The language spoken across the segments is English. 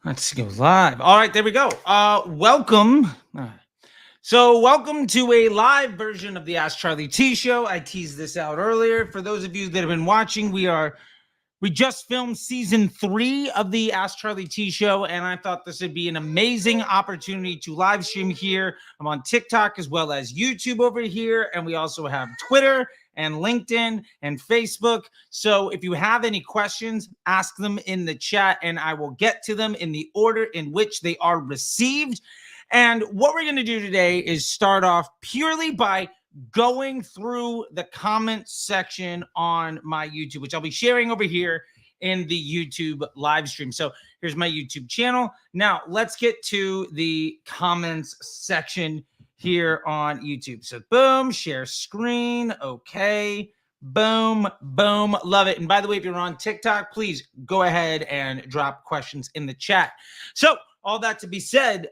Let's go live. All right, there we go. Welcome. So welcome to a live version of the Ask Charlie T Show. I teased this out earlier. For those of you that have been watching, we just filmed season 3 of the Ask Charlie T Show, and I thought this would be an amazing opportunity to live stream here. I'm on TikTok as well as YouTube over here, and we also have Twitter and LinkedIn and Facebook. So if you have any questions, ask them in the chat, and I will get to them in the order in which they are received. And what we're going to do today is start off purely by going through the comment section on my YouTube, which I'll be sharing over here in the YouTube live stream. So here's my YouTube channel. Now let's get to the comments section here on YouTube. So boom, share screen. Okay. Boom, boom. Love it. And by the way, if you're on TikTok, please go ahead and drop questions in the chat. So all that to be said,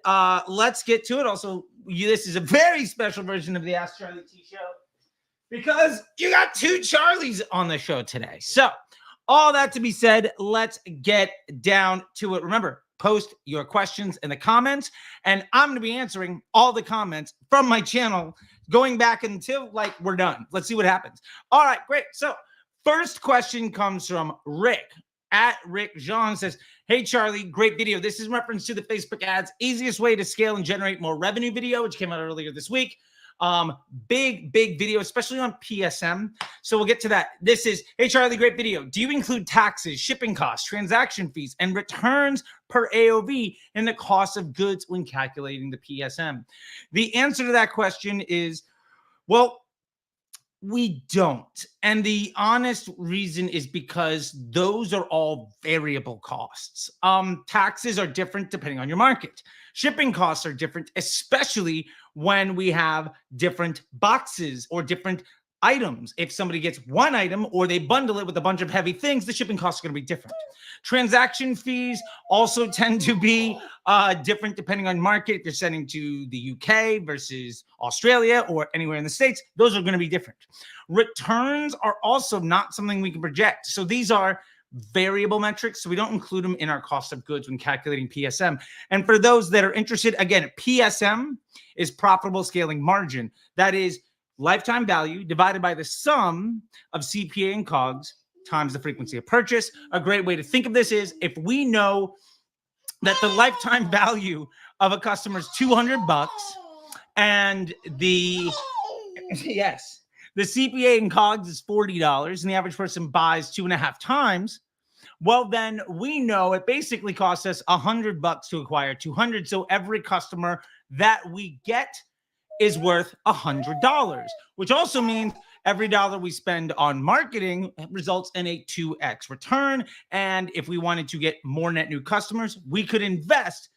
let's get to it. Also, this is a very special version of the Ask Charlie T Show because you got 2 Charlies on the show today. So all that to be said, let's get down to it. Remember, post your questions in the comments, and I'm going to be answering all the comments from my channel going back until we're done. Let's see what happens. All right, great. So first question comes from Rick. At Rick Jean says, "Hey Charlie, great video. This is in reference to the Facebook ads. Easiest way to scale and generate more revenue video, which came out earlier this week. Big video, especially on PSM. So we'll get to that. This is, hey Charlie, great video. Do you include taxes, shipping costs, transaction fees, and returns per AOV in the cost of goods when calculating the PSM? The answer to that question is, well, we don't. And the honest reason is because those are all variable costs. Taxes are different depending on your market. Shipping costs are different, especially when we have different boxes or different items. If somebody gets one item or they bundle it with a bunch of heavy things, the shipping costs are going to be different. Transaction fees also tend to be different depending on market. If you're sending to the UK versus Australia or anywhere in the States, those are going to be different. Returns are also not something we can project. So these are variable metrics, so we don't include them in our cost of goods when calculating PSM. And for those that are interested, again, PSM is profitable scaling margin. That is lifetime value divided by the sum of CPA and COGS times the frequency of purchase. A great way to think of this is if we know that the lifetime value of a customer is $200 and the CPA and COGS is $40 and the average person buys 2.5 times, well, then we know it basically costs us $100 to acquire 200. So every customer that we get is worth $100, which also means every dollar we spend on marketing results in a 2x return. And if we wanted to get more net new customers, we could invest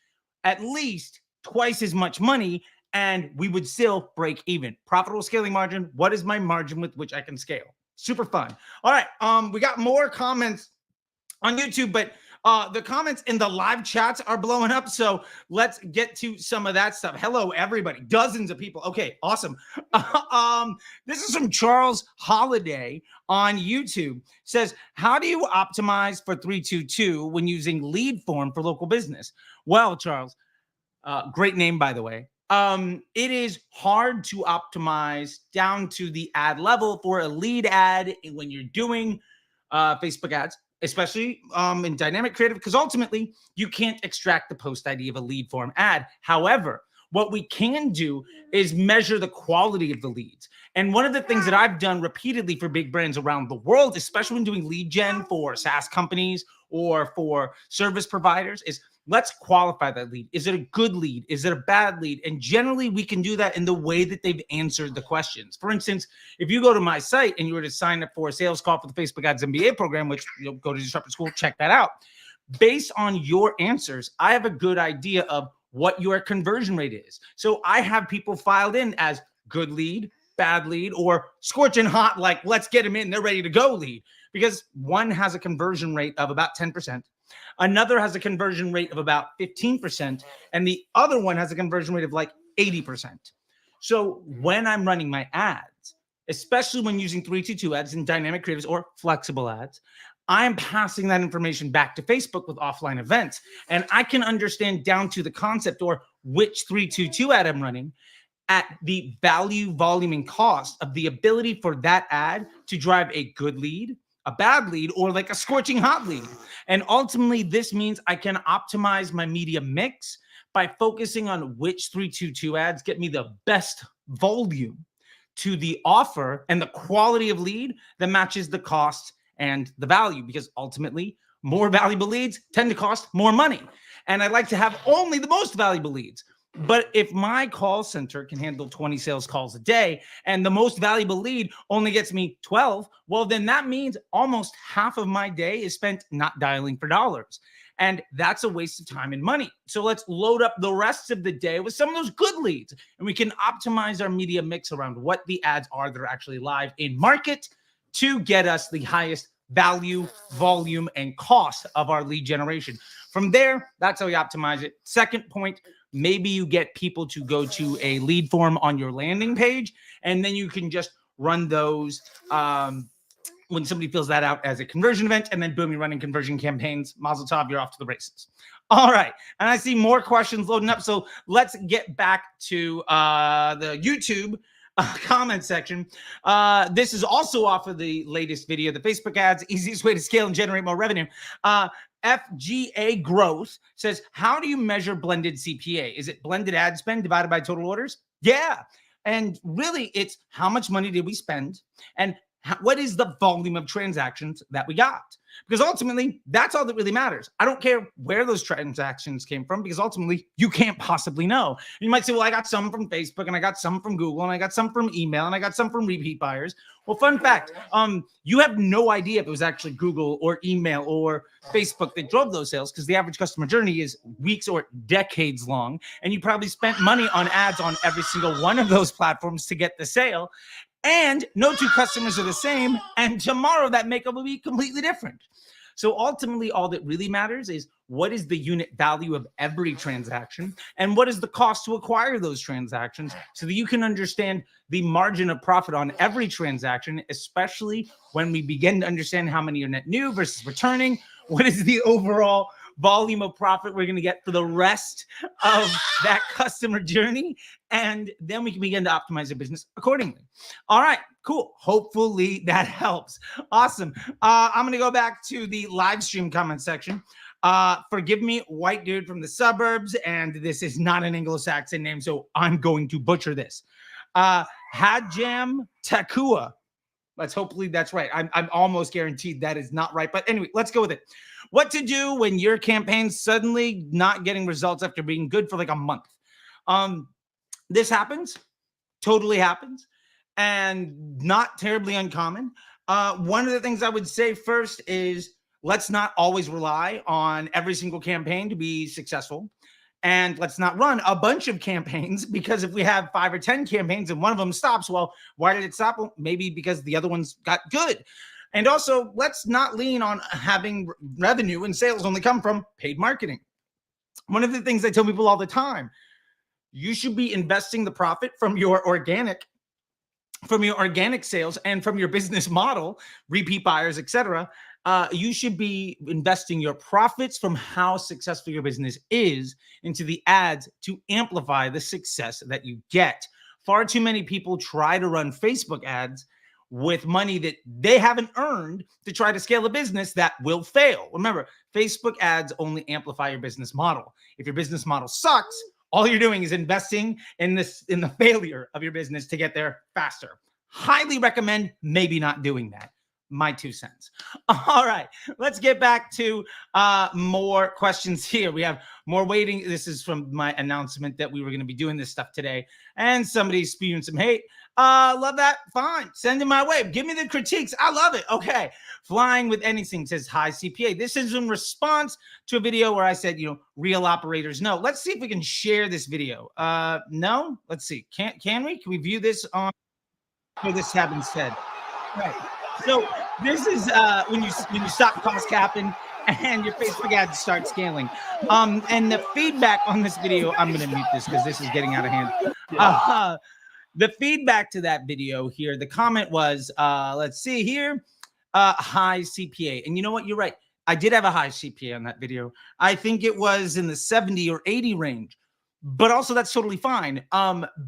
at least twice as much money and we would still break even. Profitable scaling margin. What is my margin with which I can scale? Super fun. All right. We got more comments on YouTube, but the comments in the live chats are blowing up. So let's get to some of that stuff. Hello, everybody. Dozens of people. Okay, awesome. This is from Charles Holiday on YouTube. Says, how do you optimize for 322 when using lead form for local business? Well, Charles, great name, by the way. It is hard to optimize down to the ad level for a lead ad when you're doing Facebook ads, especially in dynamic creative, because ultimately you can't extract the post ID of a lead form ad. However, what we can do is measure the quality of the leads. And one of the things that I've done repeatedly for big brands around the world, especially when doing lead gen for SaaS companies or for service providers, is let's qualify that lead. Is it a good lead? Is it a bad lead? And generally we can do that in the way that they've answered the questions. For instance, if you go to my site and you were to sign up for a sales call for the Facebook Ads MBA program, which you'll go to Disruptor School, check that out. Based on your answers, I have a good idea of what your conversion rate is. So I have people filed in as good lead, bad lead, or scorching hot, like let's get them in, they're ready to go lead. Because one has a conversion rate of about 10%. Another has a conversion rate of about 15%. And the other one has a conversion rate of like 80%. So when I'm running my ads, especially when using 322 ads and dynamic creatives or flexible ads, I'm passing that information back to Facebook with offline events. And I can understand down to the concept or which 322 ad I'm running at the value, volume, and cost of the ability for that ad to drive a good lead, a bad lead, or like a scorching hot lead. And ultimately, this means I can optimize my media mix by focusing on which 322 ads get me the best volume to the offer and the quality of lead that matches the cost and the value, because ultimately more valuable leads tend to cost more money. And I like to have only the most valuable leads. But if my call center can handle 20 sales calls a day and the most valuable lead only gets me 12, well, then that means almost half of my day is spent not dialing for dollars. And that's a waste of time and money. So let's load up the rest of the day with some of those good leads. And we can optimize our media mix around what the ads are that are actually live in market to get us the highest value, volume, and cost of our lead generation. From there, that's how we optimize it. Second point, maybe you get people to go to a lead form on your landing page, and then you can just run those when somebody fills that out as a conversion event, and then boom, you're running conversion campaigns. Mazel tov, you're off to the races. All right, and I see more questions loading up, so let's get back to the YouTube comment section. This is also off of the latest video, the Facebook ads, easiest way to scale and generate more revenue. FGA Growth says, how do you measure blended CPA? Is it blended ad spend divided by total orders? Yeah. And really, it's how much money did we spend and what is the volume of transactions that we got? Because ultimately, that's all that really matters. I don't care where those transactions came from, because ultimately, you can't possibly know. You might say, well, I got some from Facebook, and I got some from Google, and I got some from email, and I got some from repeat buyers. Well, fun fact, you have no idea if it was actually Google or email or Facebook that drove those sales, because the average customer journey is weeks or decades long, and you probably spent money on ads on every single one of those platforms to get the sale. And no two customers are the same. And tomorrow that makeup will be completely different. So ultimately, all that really matters is what is the unit value of every transaction and what is the cost to acquire those transactions, so that you can understand the margin of profit on every transaction, especially when we begin to understand how many are net new versus returning. What is the overall volume of profit we're going to get for the rest of that customer journey, and then we can begin to optimize the business accordingly. All right, cool. Hopefully that helps. Awesome. I'm going to go back to the live stream comment section. Forgive me, white dude from the suburbs, and this is not an Anglo-Saxon name, so I'm going to butcher this. Hadjam Takua. Hopefully that's right. I'm almost guaranteed that is not right. But anyway, let's go with it. What to do when your campaign's suddenly not getting results after being good for like a month? This happens, totally happens, and not terribly uncommon. One of the things I would say first is let's not always rely on every single campaign to be successful. And let's not run a bunch of campaigns, because if we have 5 or 10 campaigns and one of them stops, well, why did it stop? Well, maybe because the other ones got good. And also, let's not lean on having revenue and sales only come from paid marketing. One of the things I tell people all the time, you should be investing the profit from your organic sales and from your business model, repeat buyers, etc. You should be investing your profits from how successful your business is into the ads to amplify the success that you get. Far too many people try to run Facebook ads with money that they haven't earned to try to scale a business that will fail. Remember, Facebook ads only amplify your business model. If your business model sucks, all you're doing is investing in the failure of your business to get there faster. Highly recommend maybe not doing that. My 2 cents. All right, let's get back to more questions here. We have more waiting. This is from my announcement that we were going to be doing this stuff today, and somebody's spewing some hate. Love that. Fine. Send it my way. Give me the critiques. I love it. Okay. Flying with anything says high CPA. This is in response to a video where I said, real operators know. Let's see if we can share this video. No? Let's see. Can we? Can we view this on this having said? Right. So this is when you stop cost capping and your Facebook ads start scaling. And the feedback on this video, I'm going to mute this because this is getting out of hand. The feedback to that video here, the comment was, let's see here. high CPA. And you know what? You're right. I did have a high CPA on that video. I think it was in the 70 or 80 range, but also that's totally fine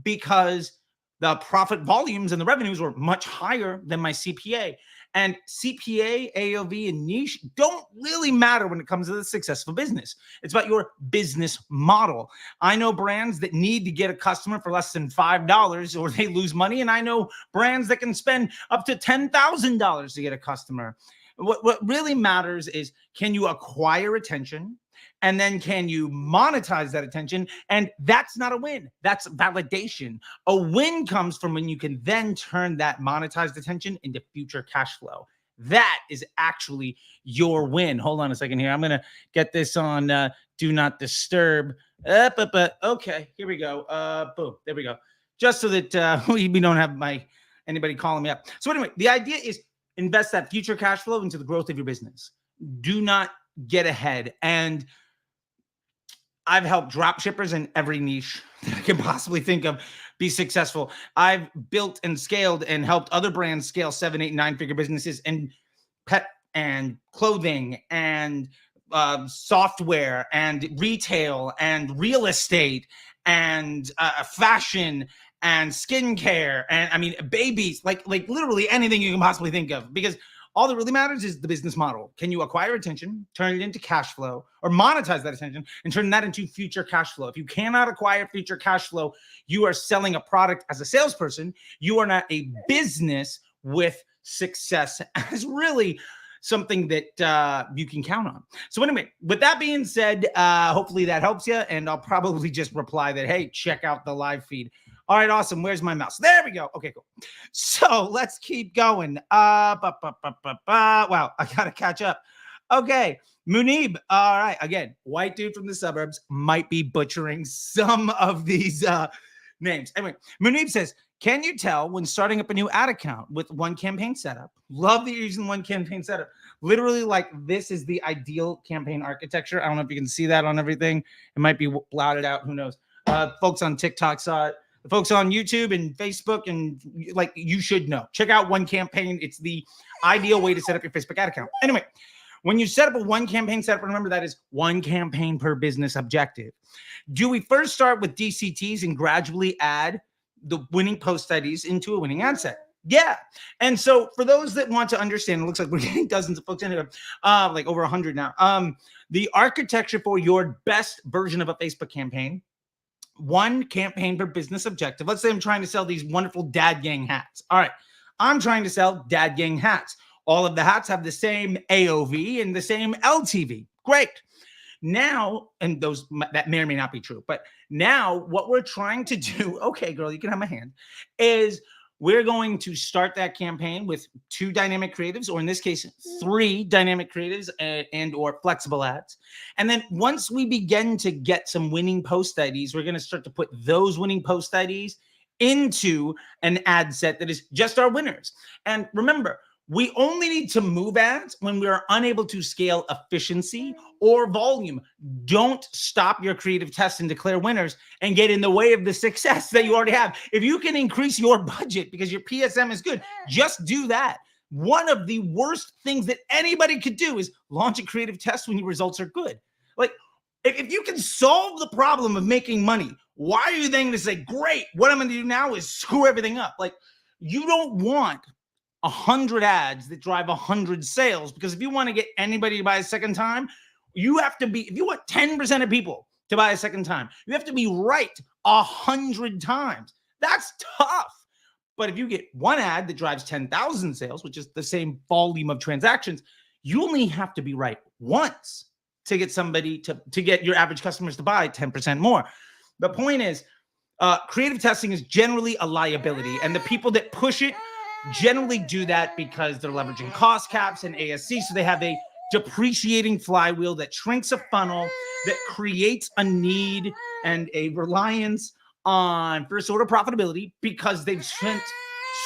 because the profit volumes and the revenues were much higher than my CPA. And CPA, AOV, and niche don't really matter when it comes to the successful business. It's about your business model. I know brands that need to get a customer for less than $5 or they lose money. And I know brands that can spend up to $10,000 to get a customer. What really matters is, can you acquire attention? And then can you monetize that attention? And that's not a win. That's validation. A win comes from when you can then turn that monetized attention into future cash flow. That is actually your win. Hold on a second here. I'm going to get this on Do Not Disturb. Okay, here we go. Boom, there we go. Just so that we don't have anybody calling me up. So anyway, the idea is invest that future cash flow into the growth of your business. Do not get ahead. And I've helped drop shippers in every niche that I can possibly think of be successful. I've built and scaled and helped other brands scale 7, 8, 9-figure businesses and pet and clothing and software and retail and real estate and fashion and skincare and I mean babies, like literally anything you can possibly think of, because all that really matters is the business model. Can you acquire attention, turn it into cash flow, or monetize that attention and turn that into future cash flow? If you cannot acquire future cash flow, you are selling a product as a salesperson. You are not a business with success as really something that you can count on. So anyway, with that being said, hopefully that helps you. And I'll probably just reply that, hey, check out the live feed. All right, awesome. Where's my mouse? There we go. Okay, cool. So let's keep going. Wow, I got to catch up. Okay, Munib. All right, again, white dude from the suburbs, might be butchering some of these names. Anyway, Munib says, can you tell when starting up a new ad account with one campaign setup? Love that you're using one campaign setup. Literally, like, this is the ideal campaign architecture. I don't know if you can see that on everything. It might be blotted out. Who knows? Folks on TikTok saw it. The folks on YouTube and Facebook, and like, you should know. Check out one campaign. It's the ideal way to set up your Facebook ad account. Anyway, when you set up a one campaign setup, remember that is one campaign per business objective. Do we first start with DCTs and gradually add the winning post IDs into a winning ad set? Yeah. And so for those that want to understand, it looks like we're getting dozens of folks in here, like over 100 now. The architecture for your best version of a Facebook campaign: one campaign per business objective. Let's say I'm trying to sell these wonderful dad gang hats. All right, I'm trying to sell dad gang hats. All of the hats have the same AOV and the same LTV. Great. Now, and those that may or may not be true, but now what we're trying to do, okay, girl, you can have my hand, is we're going to start that campaign with 2 dynamic creatives, or in this case, 3 dynamic creatives and or flexible ads. And then once we begin to get some winning post IDs, we're going to start to put those winning post IDs into an ad set that is just our winners. And remember, we only need to move ads when we are unable to scale efficiency or volume. Don't stop your creative tests and declare winners and get in the way of the success that you already have. If you can increase your budget because your PSM is good, just do that. One of the worst things that anybody could do is launch a creative test when your results are good. Like, if you can solve the problem of making money, why are you then going to say, great, what I'm going to do now is screw everything up? Like, you don't want 100 ads that drive 100 sales, because if you want to get anybody to buy a second time, you have to be, if you want 10% of people to buy a second time, you have to be right 100 times. That's tough. But if you get one ad that drives 10,000 sales, which is the same volume of transactions, you only have to be right once to get somebody to get your average customers to buy 10% more. The point is, creative testing is generally a liability, and the people that push it generally do that because they're leveraging cost caps and ASC. So they have a depreciating flywheel that shrinks a funnel, that creates a need and a reliance on first order profitability, because they've spent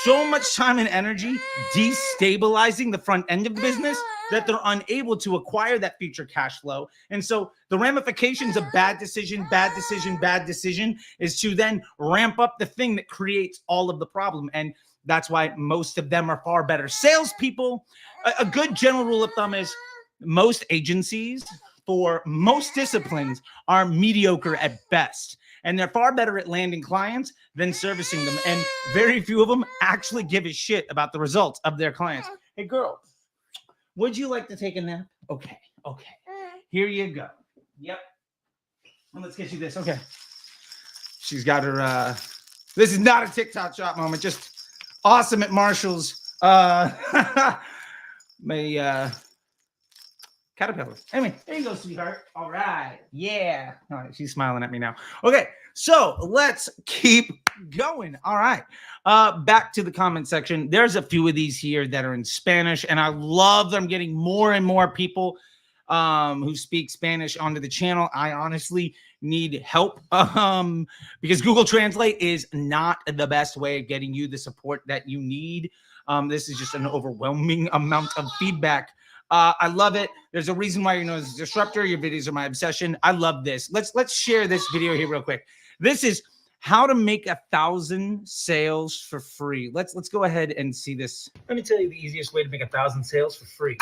so much time and energy destabilizing the front end of the business that they're unable to acquire that future cash flow. And so the ramifications of bad decision is to then ramp up the thing that creates all of the problem. And That's why most of them are far better salespeople. A good general rule of thumb is most agencies for most disciplines are mediocre at best. And they're far better at landing clients than servicing them. And very few of them actually give a shit about the results of their clients. Hey, girl, would you like to take a nap? Okay. Here you go. Yep. Well, let's get you this. Okay. She's got her, this is not a TikTok shop moment, just awesome at Marshall's. My caterpillar. Anyway, there you go, sweetheart. All right. Yeah. All right. She's smiling at me now. Okay. So let's keep going. All right. Back to the comment section. There's a few of these here that are in Spanish, and I love that I'm getting more and more people who speak Spanish onto the channel. I honestly need help because Google Translate is not the best way of getting you the support that you need. This is just an overwhelming amount of feedback. I love it. There's a reason why you're known as Disruptor. Your videos are my obsession. I love this. Let's share this video here real quick. This is how to make 1,000 sales for free. Let's go ahead and see this. Let me tell you the easiest way to make 1,000 sales for free.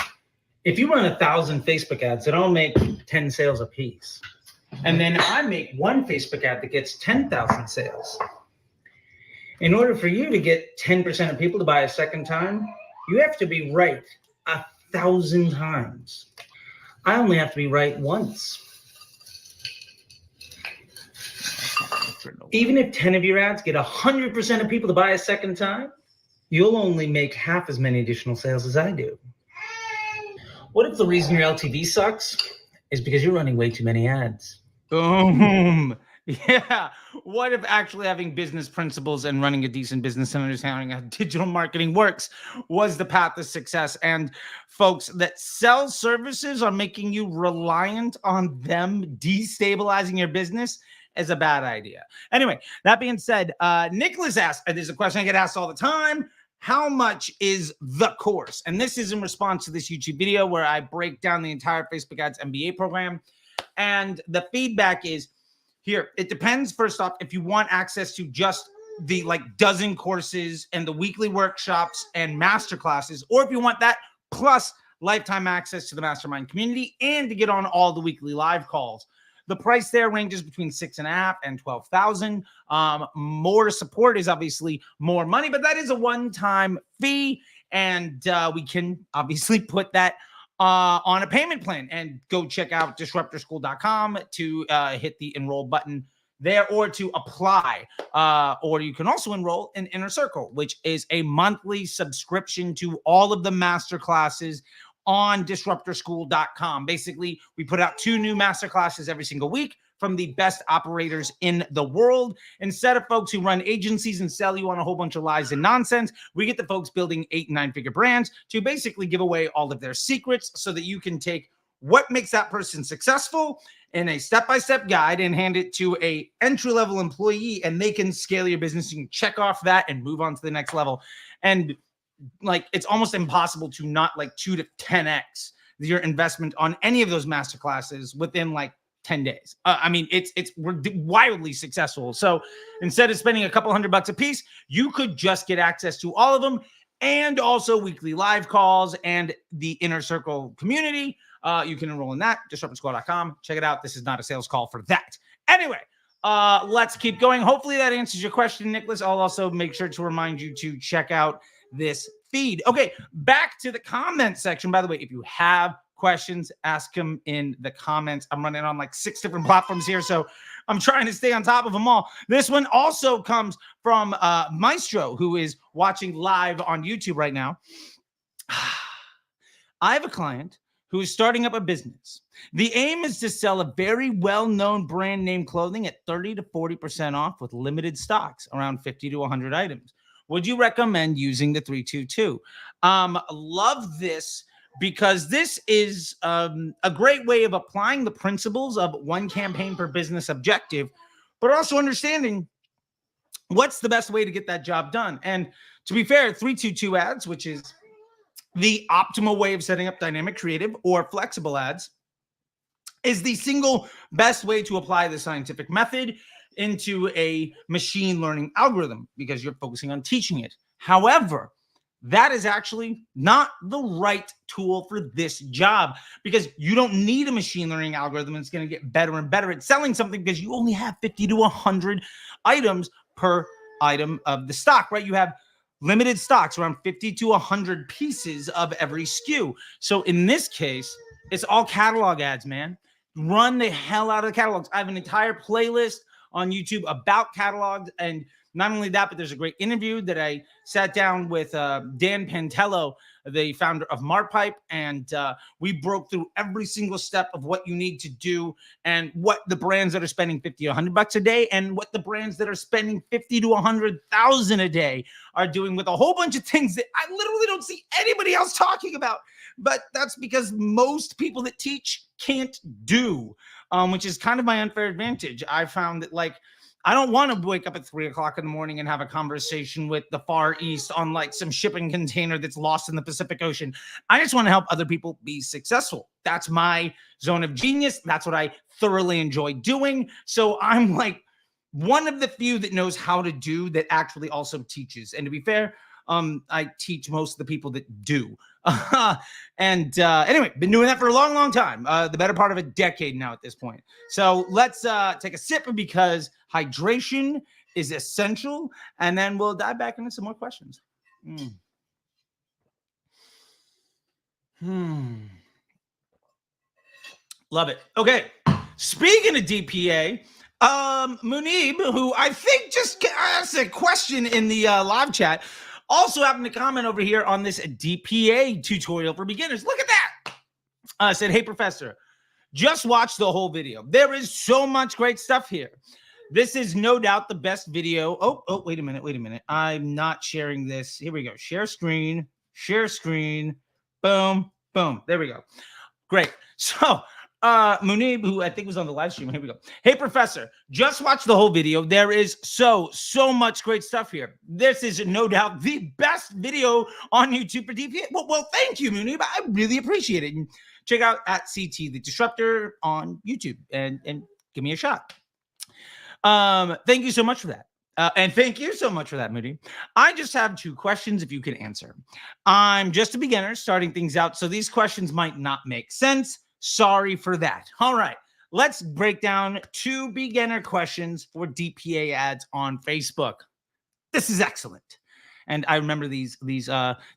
If you run 1,000 Facebook ads, it'll make 10 sales a piece. And then I make one Facebook ad that gets 10,000 sales. In order for you to get 10% of people to buy a second time, you have to be right 1,000 times. I only have to be right once. Even if 10 of your ads get 100% of people to buy a second time, you'll only make half as many additional sales as I do. What if the reason your LTV sucks is because you're running way too many ads? Boom. Yeah. What if actually having business principles and running a decent business and understanding how digital marketing works was the path to success? And folks that sell services are making you reliant on them destabilizing your business is a bad idea. Anyway, that being said, Nicholas asked, there's a question I get asked all the time. How much is the course? And this is in response to this YouTube video where I break down the entire Facebook Ads MBA program. And the feedback is here. It depends, first off, if you want access to just the dozen courses and the weekly workshops and masterclasses, or if you want that plus lifetime access to the mastermind community and to get on all the weekly live calls. The price there ranges between $6,500 and $12,000. More support is obviously more money, but that is a one-time fee, and we can obviously put that on a payment plan. And go check out disruptorschool.com to hit the enroll button there, or to apply. Or you can also enroll in Inner Circle, which is a monthly subscription to all of the masterclasses on disruptorschool.com. Basically, we put out 2 new masterclasses every single week from the best operators in the world. Instead of folks who run agencies and sell you on a whole bunch of lies and nonsense, we get the folks building 8- and 9-figure brands to basically give away all of their secrets so that you can take what makes that person successful in a step-by-step guide and hand it to a entry-level employee, and they can scale your business. You can check off that and move on to the next level. And it's almost impossible to not 2 to 10x your investment on any of those masterclasses within 10 days. I mean, we're wildly successful. So instead of spending a couple $100 a piece, you could just get access to all of them, and also weekly live calls and the Inner Circle community. You can enroll in that, disruptorschool.com. Check it out. This is not a sales call for that. Anyway, let's keep going. Hopefully that answers your question, Nicholas. I'll also make sure to remind you to check out this feed. Okay, back to the comment section. By the way, if you have questions, ask them in the comments. I'm running on 6 different platforms here, so I'm trying to stay on top of them all. This one also comes from Maestro, who is watching live on YouTube right now. I have a client who is starting up a business. The aim is to sell a very well-known brand name clothing at 30 to 40% off with limited stocks, around 50 to 100 items. Would you recommend using the 322? Love this, because this is a great way of applying the principles of one campaign per business objective, but also understanding what's the best way to get that job done. And to be fair, 322 ads, which is the optimal way of setting up dynamic creative or flexible ads, is the single best way to apply the scientific method into a machine learning algorithm, because you're focusing on teaching it, However, that is actually not the right tool for this job, because you don't need a machine learning algorithm that's going to get better and better at selling something, because you only have 50 to 100 items per item of the stock, right? You have limited stocks, around 50 to 100 pieces of every SKU. So in this case, it's all catalog ads, man. Run the hell out of the catalogs. I have an entire playlist on YouTube about catalogs, and not only that, but there's a great interview that I sat down with Dan Pantello, the founder of MarPipe, and we broke through every single step of what you need to do, and what the brands that are spending 50 to 100 bucks a day, and what the brands that are spending 50 to 100,000 a day are doing, with a whole bunch of things that I literally don't see anybody else talking about. But that's because most people that teach can't do, which is kind of my unfair advantage. I found that, like, I don't want to wake up at 3 o'clock in the morning and have a conversation with the Far East on like some shipping container that's lost in the Pacific Ocean. I just want to help other people be successful. That's my zone of genius. That's what I thoroughly enjoy doing. So I'm like one of the few that knows how to do that actually also teaches. And to be fair, I teach most of the people that do. Anyway, been doing that for a long, long time. The better part of a decade now at this point. So let's take a sip, because hydration is essential. And then we'll dive back into some more questions. Love it. Okay. Speaking of DPA, Munib, who I think just asked a question in the live chat, also happened to comment over here on this DPA tutorial for beginners. Look at that. Said, hey, professor, just watch the whole video. There is so much great stuff here. This is no doubt the best video. Oh, wait a minute. I'm not sharing this. Here we go. Share screen. Boom. There we go. Great. So, Munib, who I think was on the live stream. Here we go. Hey, professor, just watch the whole video. There is so much great stuff here. This is no doubt the best video on YouTube for DPA. Well, thank you, Munib. I really appreciate it. And check out at CT the Disruptor on YouTube and give me a shot. Thank you so much for that. And thank you so much for that, Moody. I just have 2 questions if you can answer. I'm just a beginner starting things out, so these questions might not make sense. Sorry for that. All right, let's break down 2 beginner questions for DPA ads on Facebook. This is excellent. And I remember these this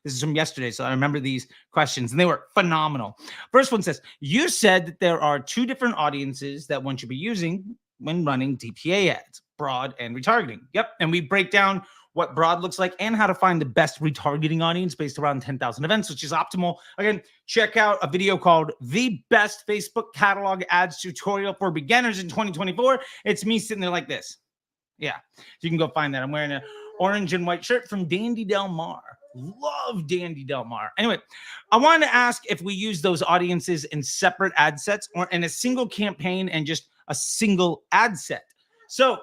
is from yesterday, so I remember these questions, and they were phenomenal. First one says, you said that there are 2 different audiences that one should be using when running DPA ads, broad and retargeting. Yep, and we break down what broad looks like and how to find the best retargeting audience based around 10,000 events, which is optimal. Again, check out a video called The Best Facebook Catalog Ads Tutorial for Beginners in 2024. It's me sitting there like this. Yeah, you can go find that. I'm wearing an orange and white shirt from Dandy Del Mar. Love Dandy Del Mar. Anyway, I wanted to ask if we use those audiences in separate ad sets or in a single campaign and just a single ad set. So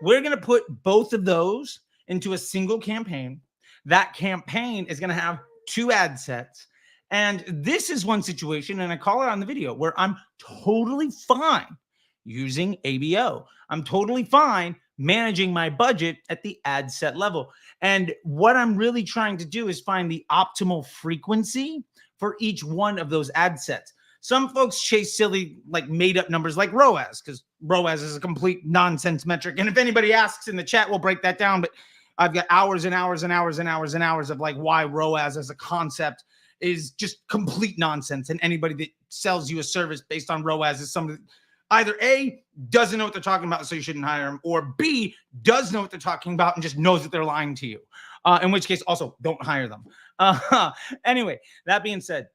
we're going to put both of those into a single campaign. That campaign is going to have 2 ad sets. And this is one situation, and I call it on the video, where I'm totally fine using ABO. I'm totally fine managing my budget at the ad set level. And what I'm really trying to do is find the optimal frequency for each one of those ad sets. Some folks chase silly, like made up numbers like ROAS, because ROAS is a complete nonsense metric. And if anybody asks in the chat, we'll break that down. But I've got hours and hours of like why ROAS as a concept is just complete nonsense. And anybody that sells you a service based on ROAS is somebody either A, doesn't know what they're talking about, so you shouldn't hire them, or B, does know what they're talking about and just knows that they're lying to you. In which case, also, don't hire them. Anyway, that being said,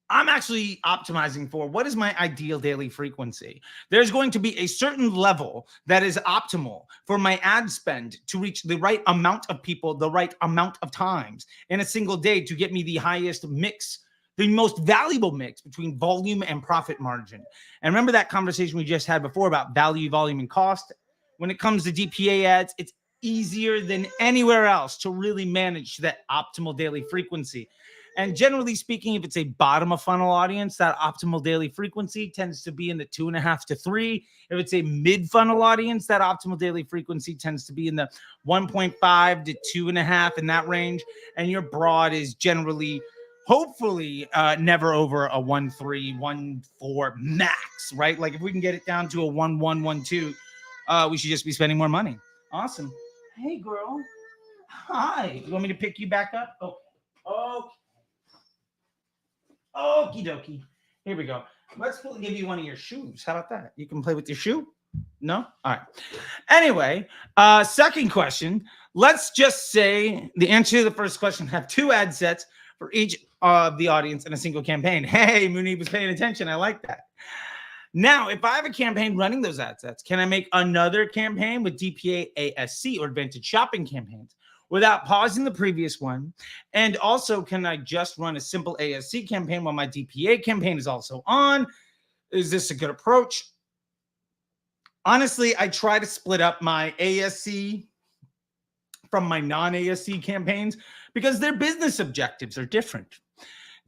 I'm actually optimizing for what is my ideal daily frequency. There's going to be a certain level that is optimal for my ad spend to reach the right amount of people, the right amount of times in a single day to get me the highest mix, the most valuable mix between volume and profit margin. And remember that conversation we just had before about value, volume, and cost? When it comes to DPA ads, it's easier than anywhere else to really manage that optimal daily frequency. And generally speaking, if it's a bottom of funnel audience, that optimal daily frequency tends to be in the 2.5 to 3. If it's a mid funnel audience, that optimal daily frequency tends to be in the 1.5 to 2.5 in that range. And your broad is generally, hopefully, never over a 1.3, 1.4 max, right? Like if we can get it down to a 1.1, 1.2, we should just be spending more money. Awesome. Hey, girl. Hi. You want me to pick you back up? Oh. Okie dokie. Here we go. Let's give you one of your shoes. How about that? You can play with your shoe? No? All right. Anyway, second question. Let's just say the answer to the first question, have 2 ad sets for each of the audience in a single campaign. Hey, Mooney was paying attention. I like that. Now, if I have a campaign running those ad sets, can I make another campaign with DPA, ASC, or Advantage Shopping campaigns without pausing the previous one? And also, can I just run a simple ASC campaign while my DPA campaign is also on? Is this a good approach? Honestly, I try to split up my ASC from my non-ASC campaigns because their business objectives are different.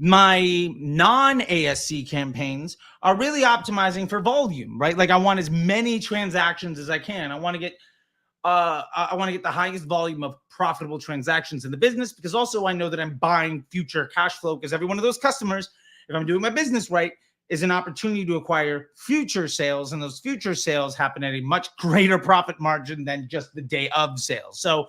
My non-ASC campaigns are really optimizing for volume, right? Like I want as many transactions as I can. I want to get the highest volume of profitable transactions in the business, because also I know that I'm buying future cash flow, because every one of those customers, if I'm doing my business right, is an opportunity to acquire future sales, and those future sales happen at a much greater profit margin than just the day of sales. So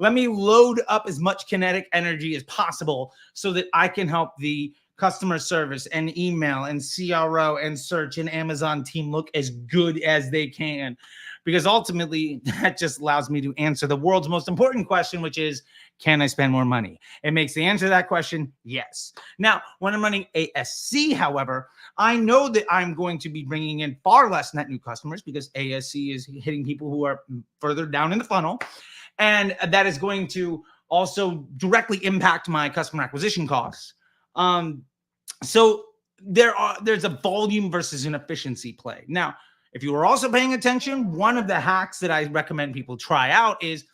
let me load up as much kinetic energy as possible so that I can help the customer service and email and CRO and search and Amazon team look as good as they can, because ultimately that just allows me to answer the world's most important question, which is, can I spend more money? It makes the answer to that question yes. Now, when I'm running ASC, however, I know that I'm going to be bringing in far less net new customers, because ASC is hitting people who are further down in the funnel. And that is going to also directly impact my customer acquisition costs. So there's a volume versus an efficiency play. Now, if you are also paying attention, one of the hacks that I recommend people try out is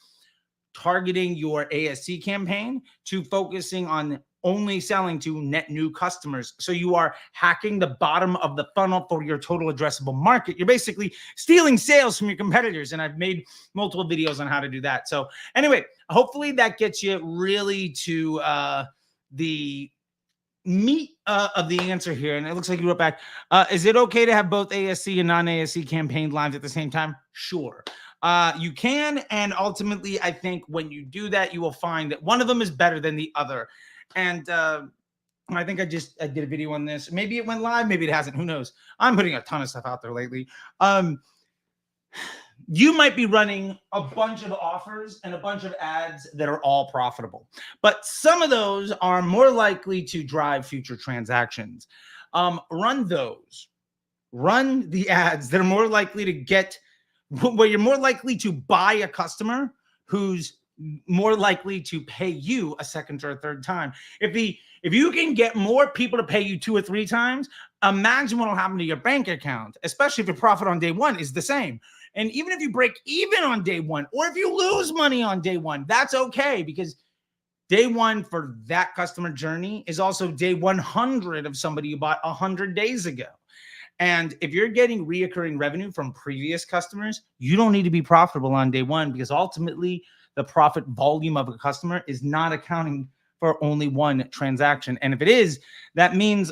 targeting your ASC campaign to focusing on only selling to net new customers. So you are hacking the bottom of the funnel for your total addressable market. You're basically stealing sales from your competitors. And I've made multiple videos on how to do that. So anyway, hopefully that gets you really to the meat of the answer here. And it looks like you wrote back, is it okay to have both ASC and non-ASC campaign lives at the same time? Sure. You can. And ultimately, I think when you do that, you will find that one of them is better than the other. And I think I did a video on this. Maybe it went live, maybe it hasn't. Who knows? I'm putting a ton of stuff out there lately. You might be running a bunch of offers and a bunch of ads that are all profitable, but some of those are more likely to drive future transactions. Run those. Run the ads that are more likely to get, where you're more likely to buy a customer who's more likely to pay you a second or a third time. If you can get more people to pay you 2 or 3 times, imagine what will happen to your bank account, especially if your profit on day one is the same. And even if you break even on day one, or if you lose money on day one, that's okay, because day one for that customer journey is also day 100 of somebody you bought 100 days ago. And if you're getting reoccurring revenue from previous customers, you don't need to be profitable on day one, because ultimately the profit volume of a customer is not accounting for only one transaction. And if it is, that means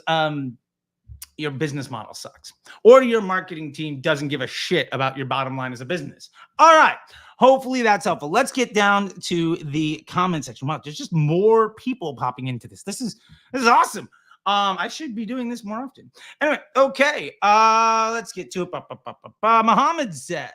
your business model sucks, or your marketing team doesn't give a shit about your bottom line as a business. All right. Hopefully that's helpful. Let's get down to the comment section. Wow, there's just more people popping into this. This is awesome. I should be doing this more often. Anyway, okay. Let's get to it. Muhammad says,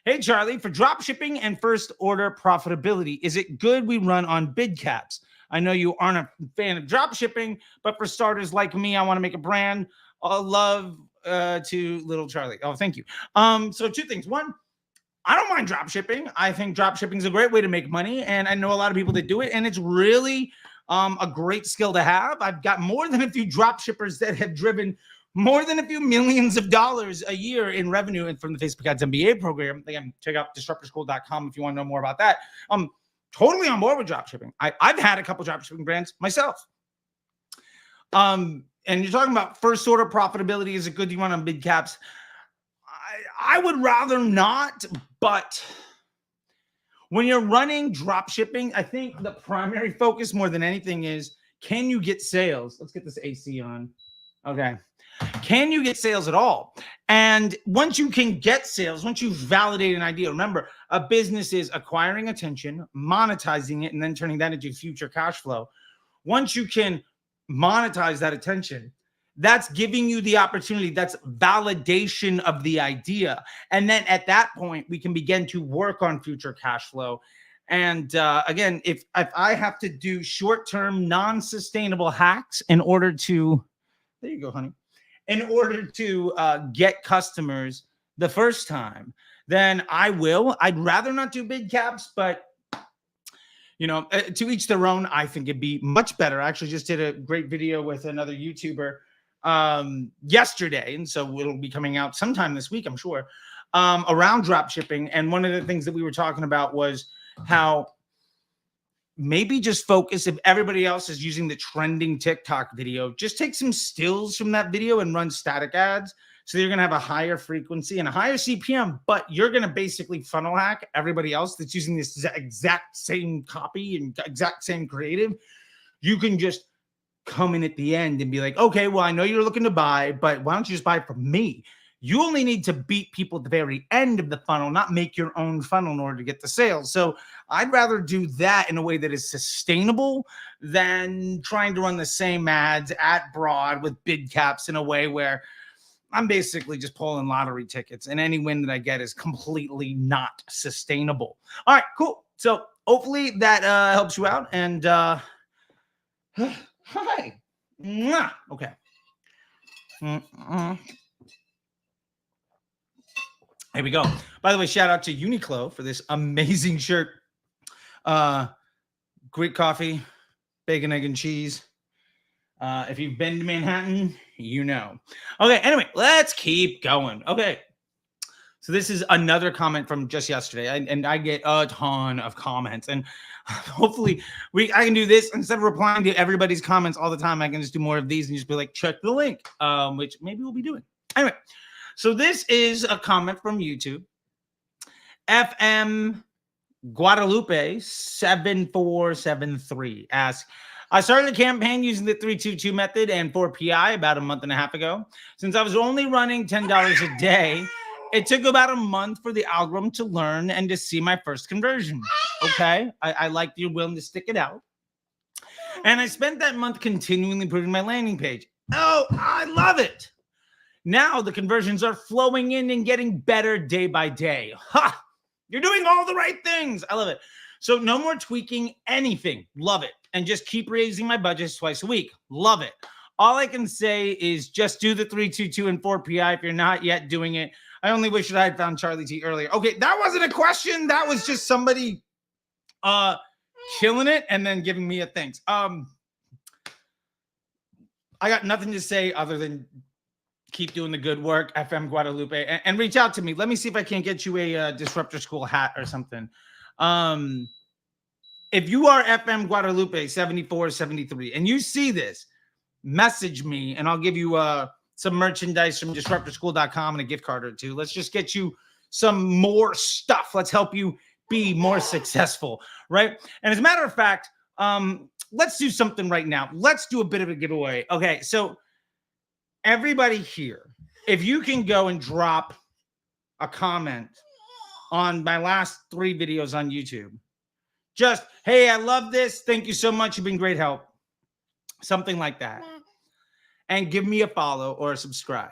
hey, Charlie, for drop shipping and first order profitability, is it good we run on bid caps? I know you aren't a fan of drop shipping, but for starters like me, I want to make a brand. Love to little Charlie. Oh, thank you. So 2 things. One, I don't mind drop shipping. I think drop shipping is a great way to make money, and I know a lot of people that do it, and it's really a great skill to have. I've got more than a few drop shippers that have driven more than a few millions of dollars a year in revenue, and from the Facebook Ads MBA program. Again, check out disruptorschool.com if you want to know more about that. Totally on board with drop shipping. I've had a couple drop shipping brands myself. And you're talking about first order profitability. Is it good you run on big caps? I would rather not, but when you're running drop shipping, I think the primary focus more than anything is, can you get sales? Let's get this AC on. Okay. Can you get sales at all? And once you can get sales, once you validate an idea, remember, a business is acquiring attention, monetizing it, and then turning that into future cash flow. Once you can monetize that attention, that's giving you the opportunity. That's validation of the idea. And then at that point, we can begin to work on future cash flow. And again, if I have to do short-term, non-sustainable hacks in order to, there you go, honey, in order to get customers the first time, then I will. I'd rather not do big caps, but you know, to each their own. I think it'd be much better. I actually just did a great video with another YouTuber yesterday, and so it'll be coming out sometime this week, I'm sure, around drop shipping. And one of the things that we were talking about was how maybe just focus, if everybody else is using the trending TikTok video, just take some stills from that video and run static ads. So you're going to have a higher frequency and a higher CPM, but you're going to basically funnel hack everybody else that's using this exact same copy and exact same creative. You can just come in at the end and be like, okay, well, I know you're looking to buy, but why don't you just buy it from me? You only need to beat people at the very end of the funnel, not make your own funnel in order to get the sales. So I'd rather do that in a way that is sustainable than trying to run the same ads at broad with big caps in a way where I'm basically just pulling lottery tickets, and any win that I get is completely not sustainable. All right, cool. So hopefully that helps you out. And hi. Okay. Here we go. By the way, shout out to Uniqlo for this amazing shirt. Great coffee, bacon, egg, and cheese. If you've been to Manhattan, you know. Okay, anyway, let's keep going. Okay. So this is another comment from just yesterday, and I get a ton of comments, and hopefully I can do this instead of replying to everybody's comments all the time. I can just do more of these and just be like, check the link, which maybe we'll be doing. Anyway, so this is a comment from YouTube. FM Guadalupe 7473 asks, I started a campaign using the 322 method and 4PI about a month and a half ago. Since I was only running $10 a day, it took about a month for the algorithm to learn and to see my first conversion. Okay, I like that you're willing to stick it out. And I spent that month continually improving my landing page. Oh, I love it. Now the conversions are flowing in and getting better day by day. Ha! You're doing all the right things. I love it. So no more tweaking anything. Love it. And just keep raising my budgets twice a week. Love it. All I can say is just do the 322 and 4PI if you're not yet doing it. I only wish that I had found Charlie T earlier. Okay, that wasn't a question. That was just somebody killing it and then giving me a thanks. I got nothing to say other than keep doing the good work, FM Guadalupe, and reach out to me. Let me see if I can't get you a Disruptor School hat or something. If you are FM Guadalupe 7473 and you see this, message me and I'll give you some merchandise from disruptorschool.com and a gift card or two. Let's just get you some more stuff. Let's help you be more successful, right? And as a matter of fact, let's do something right now. Let's do a bit of a giveaway. Okay, so everybody here, if you can go and drop a comment on my last 3 videos on YouTube, just, hey, I love this. Thank you so much. You've been great help. Something like that. And give me a follow or a subscribe.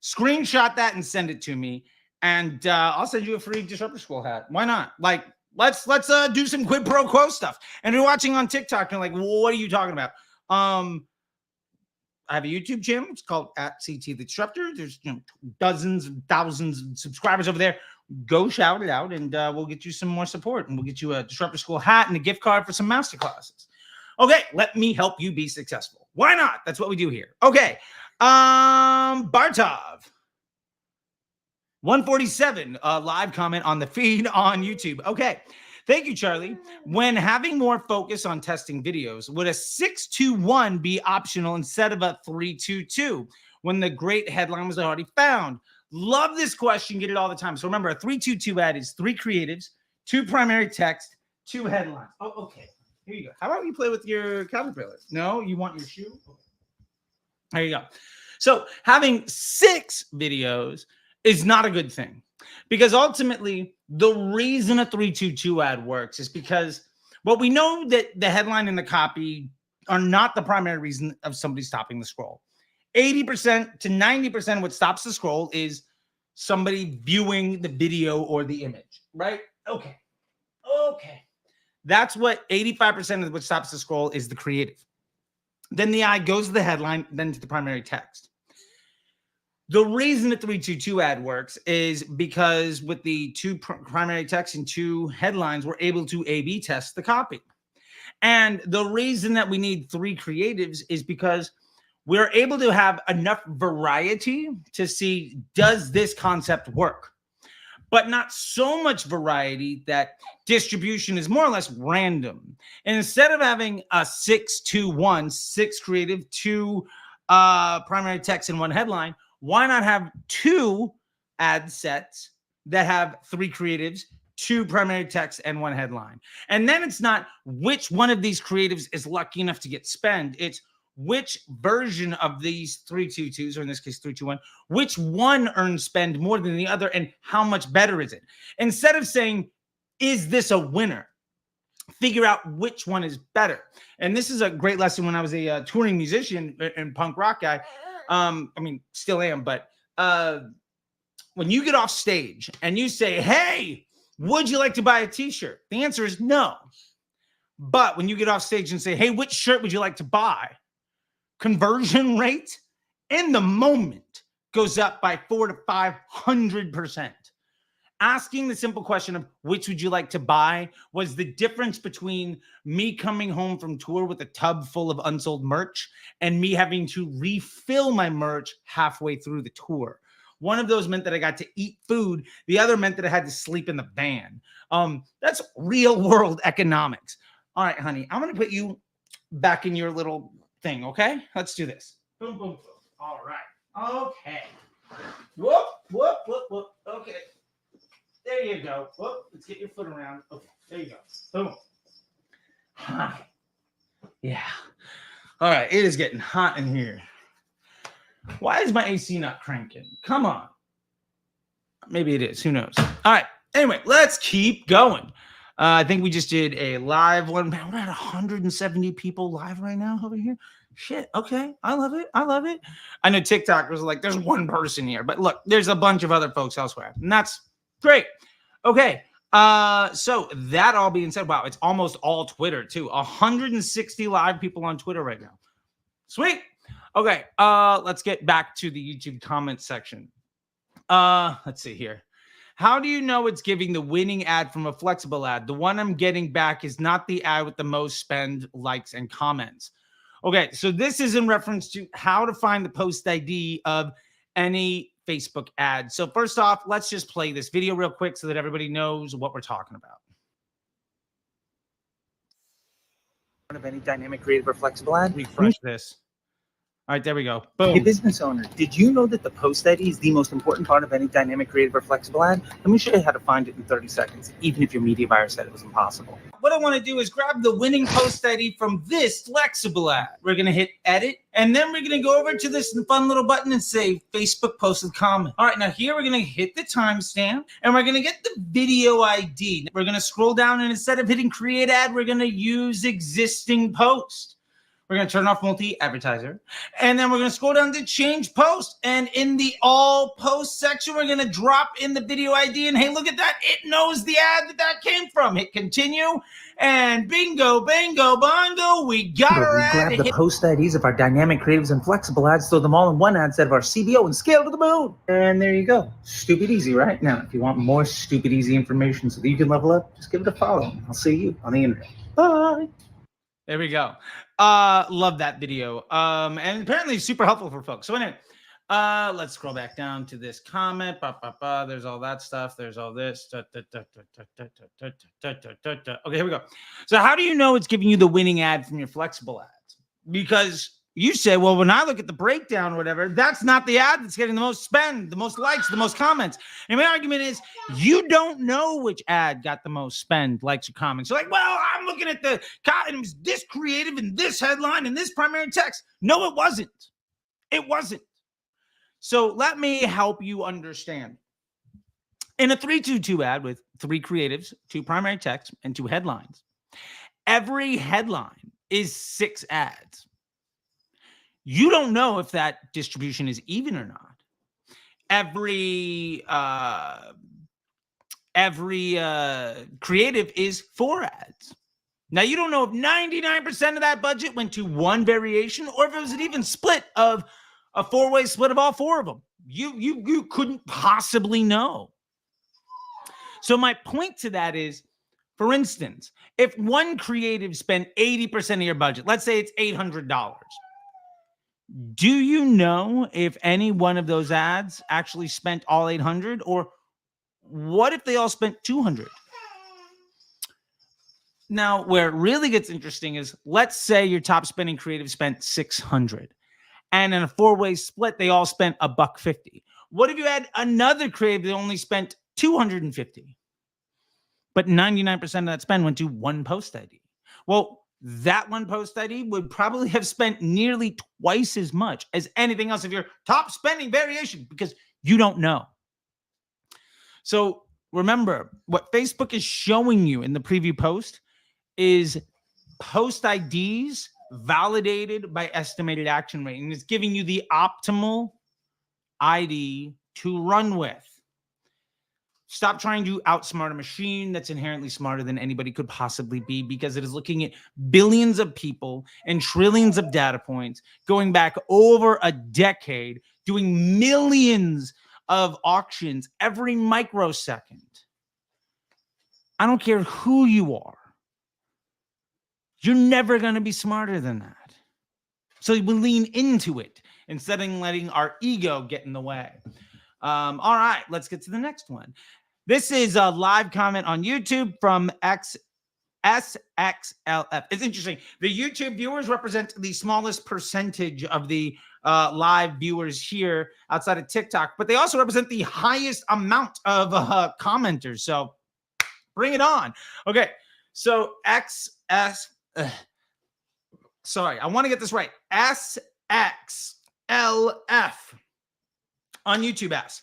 Screenshot that and send it to me. And I'll send you a free Disruptor School hat. Why not? Like, let's do some quid pro quo stuff. And you're watching on TikTok and you're like, well, what are you talking about? I have a YouTube channel. It's called @CT the Disruptor. There's dozens and thousands of subscribers over there. Go shout it out, and we'll get you some more support, and we'll get you a Disruptor School hat and a gift card for some master classes. Okay, let me help you be successful. Why not? That's what we do here. Okay, Bartov 147 live comment on the feed on YouTube. Okay, Thank you, Charlie. When having more focus on testing videos, would a 6-2-1 be optional instead of a 3-2-2 when the great headline was already found? Love this question. Get it all the time. So remember, a 3-2-2 ad is 3 creatives, 2 primary text, 2 headlines. Oh, okay. Here you go. How about you play with your caterpillar? No, you want your shoe? Okay. There you go. So having 6 videos is not a good thing, because ultimately the reason a 3-2-2 ad works is because, well, we know that the headline and the copy are not the primary reason of somebody stopping the scroll. 80% to 90% of what stops the scroll is somebody viewing the video or the image, right? Okay. That's what 85% of what stops the scroll is, the creative. Then the eye goes to the headline, then to the primary text. The reason the 3-2-2 ad works is because with the 2 primary text and 2 headlines, we're able to A/B test the copy. And the reason that we need 3 creatives is because we're able to have enough variety to see, does this concept work? But not so much variety that distribution is more or less random. And instead of having a 6-2-1, 6 creative, 2 primary text, and 1 headline, why not have 2 ad sets that have 3 creatives, 2 primary text, and 1 headline? And then it's not which one of these creatives is lucky enough to get spend. It's which version of these 3-2-2s, or in this case 3-2-1, which one earns spend more than the other, and how much better is it? Instead of saying, is this a winner? Figure out which one is better. And this is a great lesson when I was a touring musician and punk rock guy. I mean, still am, but when you get off stage and you say, hey, would you like to buy a t-shirt? The answer is no. But when you get off stage and say, hey, which shirt would you like to buy? Conversion rate in the moment goes up by 400 to 500%. Asking the simple question of which would you like to buy was the difference between me coming home from tour with a tub full of unsold merch and me having to refill my merch halfway through the tour. One of those meant that I got to eat food. The other meant that I had to sleep in the van. That's real world economics. All right, honey, I'm going to put you back in your little thing, okay? Let's do this. Boom, boom, boom. All right. Okay. Whoop, whoop, whoop, whoop. Okay. There you go. Whoop. Let's get your foot around. Okay. There you go. Boom. Hi. Yeah. All right. It is getting hot in here. Why is my AC not cranking? Come on. Maybe it is. Who knows? All right. Anyway, let's keep going. I think we just did a live one. Man, we're at 170 people live right now over here. Shit. Okay. I love it. I love it. I know TikTokers are like, there's one person here. But look, there's a bunch of other folks elsewhere. And that's great. Okay. So that all being said, wow, it's almost all Twitter too. 160 live people on Twitter right now. Sweet. Okay. Let's get back to the YouTube comment section. Let's see here. How do you know it's giving the winning ad from a flexible ad? The one I'm getting back is not the ad with the most spend, likes, and comments. Okay, so this is in reference to how to find the post ID of any Facebook ad. So first off, let's just play this video real quick so that everybody knows what we're talking about. Of any dynamic, creative, or flexible ad. Refresh this. All right, there we go. Boom. Hey, business owner, did you know that the post ID is the most important part of any dynamic, creative, or flexible ad? Let me show you how to find it in 30 seconds, even if your media buyer said it was impossible. What I want to do is grab the winning post ID from this flexible ad. We're going to hit edit, and then we're going to go over to this fun little button and say Facebook posted comment. All right, now here we're going to hit the timestamp, and we're going to get the video ID. We're going to scroll down, and instead of hitting create ad, we're going to use existing post. We're going to turn off multi-advertiser. And then we're going to scroll down to change post. And in the all post section, we're going to drop in the video ID. And hey, look at that. It knows the ad that came from. Hit continue. And bingo, bango, bongo. We got our ad. Grab the post IDs of our dynamic, creatives, and flexible ads, throw them all in one ad set of our CBO, and scale to the moon. And there you go. Stupid easy, right? Now, if you want more stupid easy information so that you can level up, just give it a follow. I'll see you on the internet. Bye. There we go. Love that video. And apparently super helpful for folks. So anyway, Let's scroll back down to this comment. There's all that stuff. There's all this. Okay, here we go. So how do you know it's giving you the winning ad from your flexible ads? Because you say, well, when I look at the breakdown or whatever, that's not the ad that's getting the most spend, the most likes, the most comments. And my argument is you don't know which ad got the most spend, likes, or comments. You're like, well, I'm looking at the it was this creative and this headline and this primary text. No, it wasn't. It wasn't. So let me help you understand. In a 3-2-2 ad with 3 creatives, 2 primary text, and 2 headlines, every headline is 6 ads. You don't know if that distribution is even or not. Every creative is 4 ads. Now, you don't know if 99% of that budget went to one variation or if it was an even split of a 4-way split of all 4 of them. You couldn't possibly know. So my point to that is, for instance, if one creative spent 80% of your budget, let's say it's $800, do you know if any one of those ads actually spent all 800, or what if they all spent 200? Now, where it really gets interesting is, let's say your top spending creative spent 600. And in a 4-way split, they all spent $150. What if you had another creative that only spent 250? But 99% of that spend went to one post ID. Well, that one post ID would probably have spent nearly twice as much as anything else of your top spending variation, because you don't know. So remember, what Facebook is showing you in the preview post is post IDs validated by estimated action rate, and it's giving you the optimal ID to run with. Stop trying to outsmart a machine that's inherently smarter than anybody could possibly be, because it is looking at billions of people and trillions of data points going back over a decade, doing millions of auctions every microsecond. I don't care who you are. You're never going to be smarter than that. So we lean into it instead of letting our ego get in the way. All right, let's get to the next one. This is a live comment on YouTube from SXLF. It's interesting. The YouTube viewers represent the smallest percentage of the live viewers here outside of TikTok, but they also represent the highest amount of commenters. So bring it on. Okay, so sorry, I want to get this right. SXLF on YouTube asks,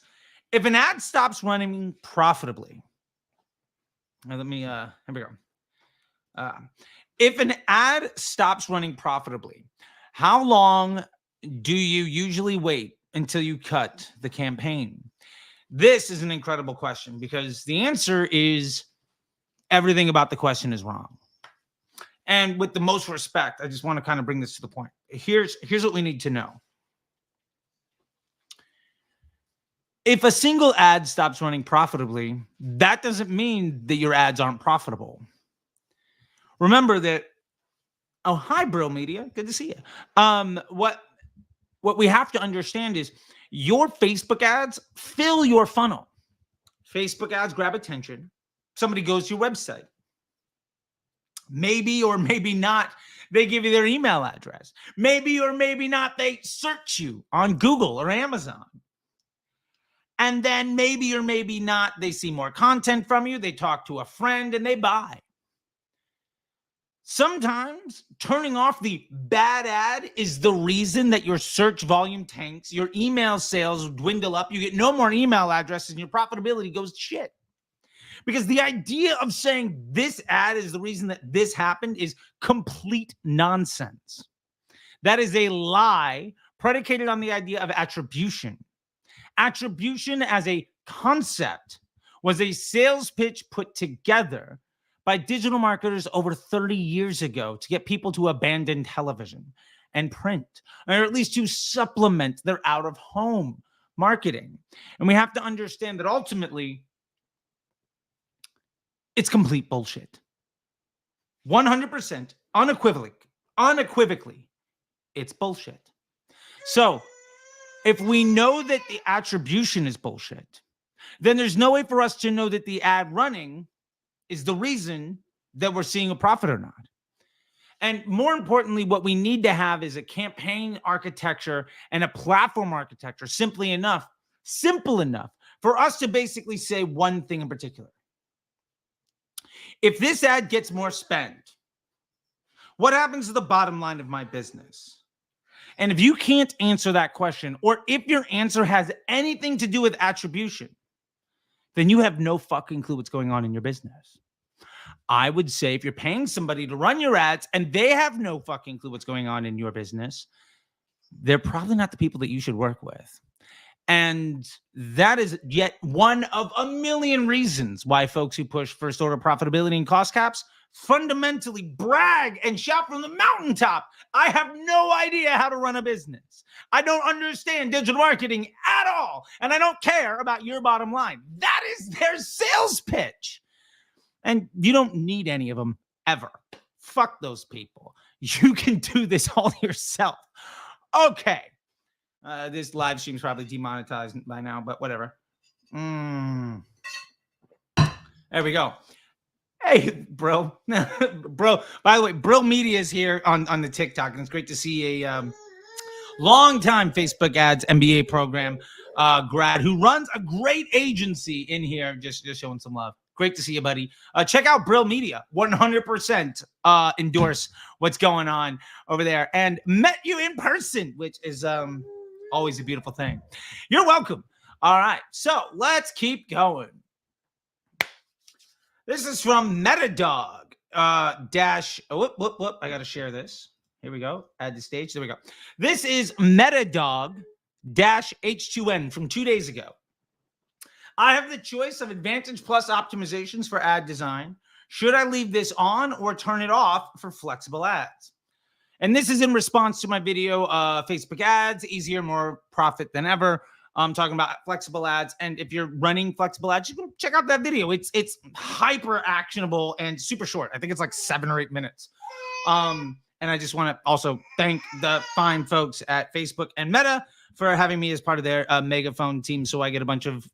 if an ad stops running profitably, now let me, here we go. If an ad stops running profitably, how long do you usually wait until you cut the campaign? This is an incredible question, because the answer is everything about the question is wrong. And with the most respect, I just want to kind of bring this to the point. Here's what we need to know. If a single ad stops running profitably, that doesn't mean that your ads aren't profitable. Remember that, oh, hi, Brill Media. Good to see you. What we have to understand is your Facebook ads fill your funnel. Facebook ads grab attention. Somebody goes to your website. Maybe or maybe not, they give you their email address. Maybe or maybe not, they search you on Google or Amazon. And then maybe or maybe not, they see more content from you, they talk to a friend, and they buy. Sometimes turning off the bad ad is the reason that your search volume tanks, your email sales dwindle up, you get no more email addresses, and your profitability goes to shit. Because the idea of saying this ad is the reason that this happened is complete nonsense. That is a lie predicated on the idea of attribution. Attribution as a concept was a sales pitch put together by digital marketers over 30 years ago to get people to abandon television and print, or at least to supplement their out-of-home marketing. And we have to understand that ultimately, it's complete bullshit. 100%, unequivocally, it's bullshit. So If we know that the attribution is bullshit, then there's no way for us to know that the ad running is the reason that we're seeing a profit or not. And more importantly, what we need to have is a campaign architecture and a platform architecture, simple enough for us to basically say one thing in particular. If this ad gets more spend, what happens to the bottom line of my business? And if you can't answer that question, or if your answer has anything to do with attribution, then you have no fucking clue what's going on in your business. I would say if you're paying somebody to run your ads and they have no fucking clue what's going on in your business, they're probably not the people that you should work with. And that is yet one of a million reasons why folks who push first order profitability and cost caps fundamentally brag and shout from the mountaintop, I have no idea how to run a business. I don't understand digital marketing at all. And I don't care about your bottom line. That is their sales pitch. And you don't need any of them ever. Fuck those people. You can do this all yourself. Okay. This live stream's probably demonetized by now, but whatever. There we go. Hey, Brill. Bro, by the way, Brill Media is here on the TikTok, and it's great to see a long-time Facebook ads MBA program grad who runs a great agency in here, just showing some love. Great to see you, buddy. Check out Brill Media. 100% endorse what's going on over there. And met you in person, which is always a beautiful thing. You're welcome. All right. So let's keep going. This is from Metadog. I got to share this. Here we go. Add the stage. There we go. This is Metadog -H2N from 2 days ago. I have the choice of Advantage Plus optimizations for ad design. Should I leave this on or turn it off for flexible ads? And this is in response to my video, Facebook ads, easier, more profit than ever. I'm talking about flexible ads. And if you're running flexible ads, you can check out that video. It's hyper actionable and super short. I think it's like 7 or 8 minutes. And I just want to also thank the fine folks at Facebook and Meta for having me as part of their megaphone team, so I get a bunch of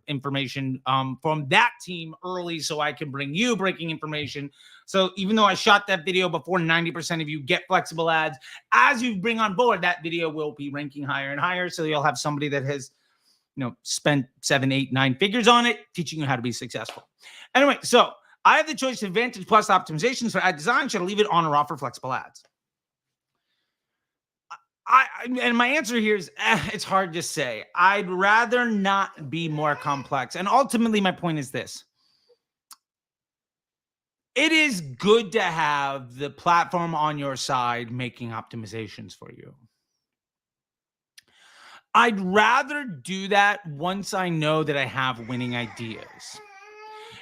information from that team early so I can bring you breaking information. So even though I shot that video before 90% of you get flexible ads, as you bring on board, that video will be ranking higher and higher. So you'll have somebody that has, spent 7, 8, 9 figures on it, teaching you how to be successful. Anyway, so I have the choice of Advantage Plus optimizations for ad design. Should I leave it on or off for flexible ads? And my answer here is, it's hard to say. I'd rather not be more complex. And ultimately, my point is this. It is good to have the platform on your side making optimizations for you. I'd rather do that once I know that I have winning ideas.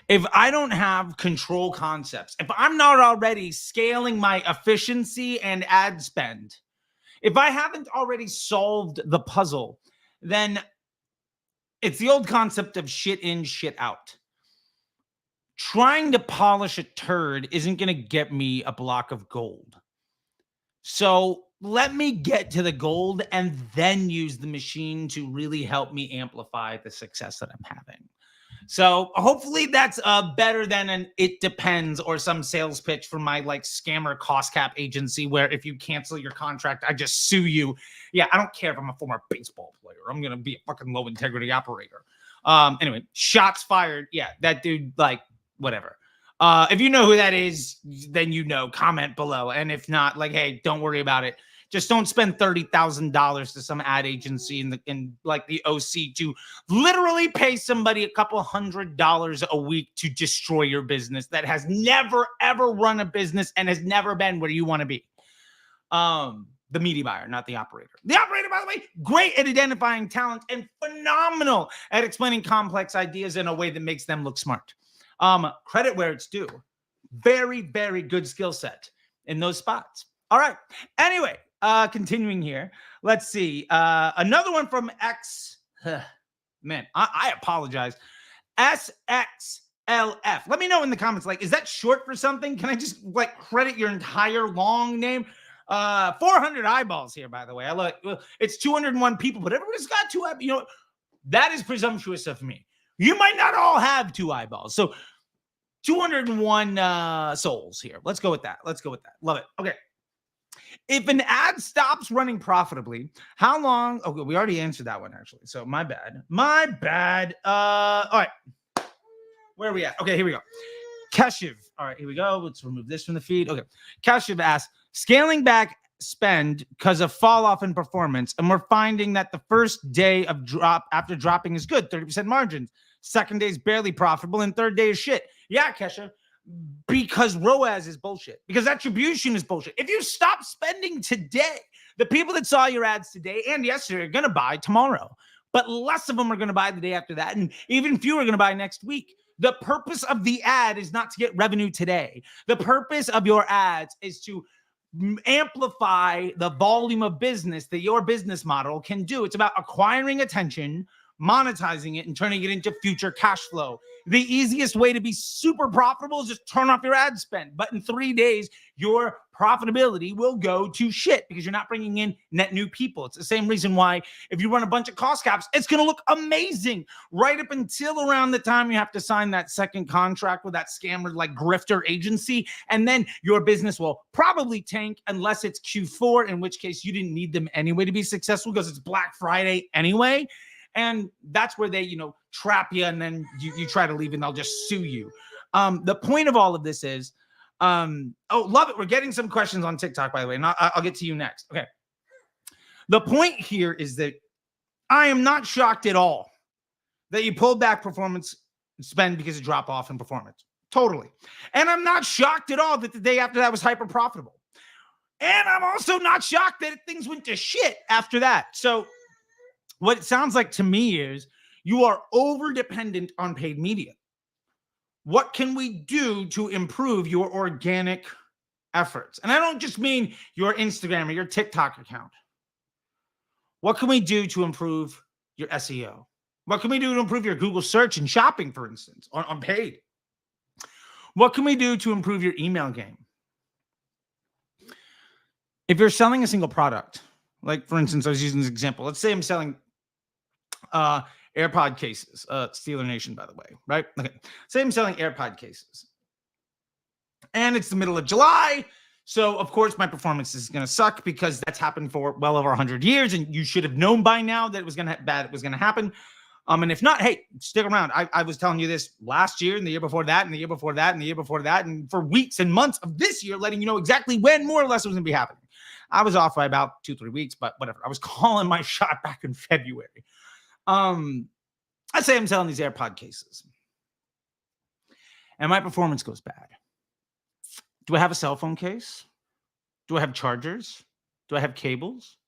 If I don't have control concepts, if I'm not already scaling my efficiency and ad spend, if I haven't already solved the puzzle, then it's the old concept of shit in, shit out. Trying to polish a turd isn't going to get me a block of gold. So let me get to the gold and then use the machine to really help me amplify the success that I'm having. So hopefully that's better than an it depends or some sales pitch from my scammer cost cap agency where if you cancel your contract, I just sue you. Yeah, I don't care if I'm a former baseball player. I'm going to be a fucking low integrity operator. Anyway, shots fired. Yeah, that dude, whatever. If you know who that is, then comment below. And if not, hey, don't worry about it. Just don't spend $30,000 to some ad agency in the OC to literally pay somebody a couple $100 a week to destroy your business that has never, ever run a business and has never been where you want to be. The media buyer, not the operator. The operator, by the way, great at identifying talent and phenomenal at explaining complex ideas in a way that makes them look smart. Credit where it's due. Very, very good skill set in those spots. All right. Anyway. Continuing here, let's see. Another one from man, I apologize. SXLF. Let me know in the comments, is that short for something? Can I just credit your entire long name? 400 eyeballs here, by the way. I look, it's 201 people, but everybody's got two eyeballs. You know, that is presumptuous of me. You might not all have two eyeballs. So 201 souls here. Let's go with that. Love it. Okay. If an ad stops running profitably, how long? Okay, we already answered that one, actually. So my bad. All right. Where are we at? Okay, here we go. Keshav. All right, here we go. Let's remove this from the feed. Okay. Keshav asks, scaling back spend because of fall off in performance, and we're finding that the first day of drop after dropping is good, 30% margins. Second day is barely profitable, and third day is shit. Yeah, Keshav, because ROAS is bullshit, because attribution is bullshit. If you stop spending today, the people that saw your ads today and yesterday are going to buy tomorrow, but less of them are going to buy the day after that, and even fewer are going to buy next week. The purpose of the ad is not to get revenue today. The purpose of your ads is to amplify the volume of business that your business model can do. It's about acquiring attention, monetizing it, and turning it into future cash flow. The easiest way to be super profitable is just turn off your ad spend. But in 3 days, your profitability will go to shit because you're not bringing in net new people. It's the same reason why if you run a bunch of cost caps, it's going to look amazing right up until around the time you have to sign that second contract with that scammer like grifter agency. And then your business will probably tank unless it's Q4, in which case you didn't need them anyway to be successful because it's Black Friday anyway. And that's where they, trap you, and then you try to leave and they'll just sue you. The point of all of this is, love it. We're getting some questions on TikTok, by the way, and I'll get to you next. Okay. The point here is that I am not shocked at all that you pulled back performance spend because of drop off in performance. Totally. And I'm not shocked at all that the day after that was hyper profitable. And I'm also not shocked that things went to shit after that. So what it sounds like to me is you are over dependent on paid media. What can we do to improve your organic efforts? And I don't just mean your Instagram or your TikTok account. What can we do to improve your SEO? What can we do to improve your Google search and shopping, for instance, on paid? What can we do to improve your email game? If you're selling a single product, like for instance, I was using this example. Let's say I'm selling AirPod cases, Steeler Nation, by the way, right? Okay. Say I'm selling AirPod cases and it's the middle of July. So of course my performance is going to suck because that's happened for well over 100 years. And you should have known by now that it was going to happen. And if not, hey, stick around. I was telling you this last year and the year before that and the year before that and the year before that. And for weeks and months of this year, letting you know exactly when more or less it was going to be happening. I was off by about 2-3 weeks, but whatever. I was calling my shot back in February. I say I'm selling these AirPod cases and my performance goes bad. Do I have a cell phone case? Do I have chargers? Do I have cables?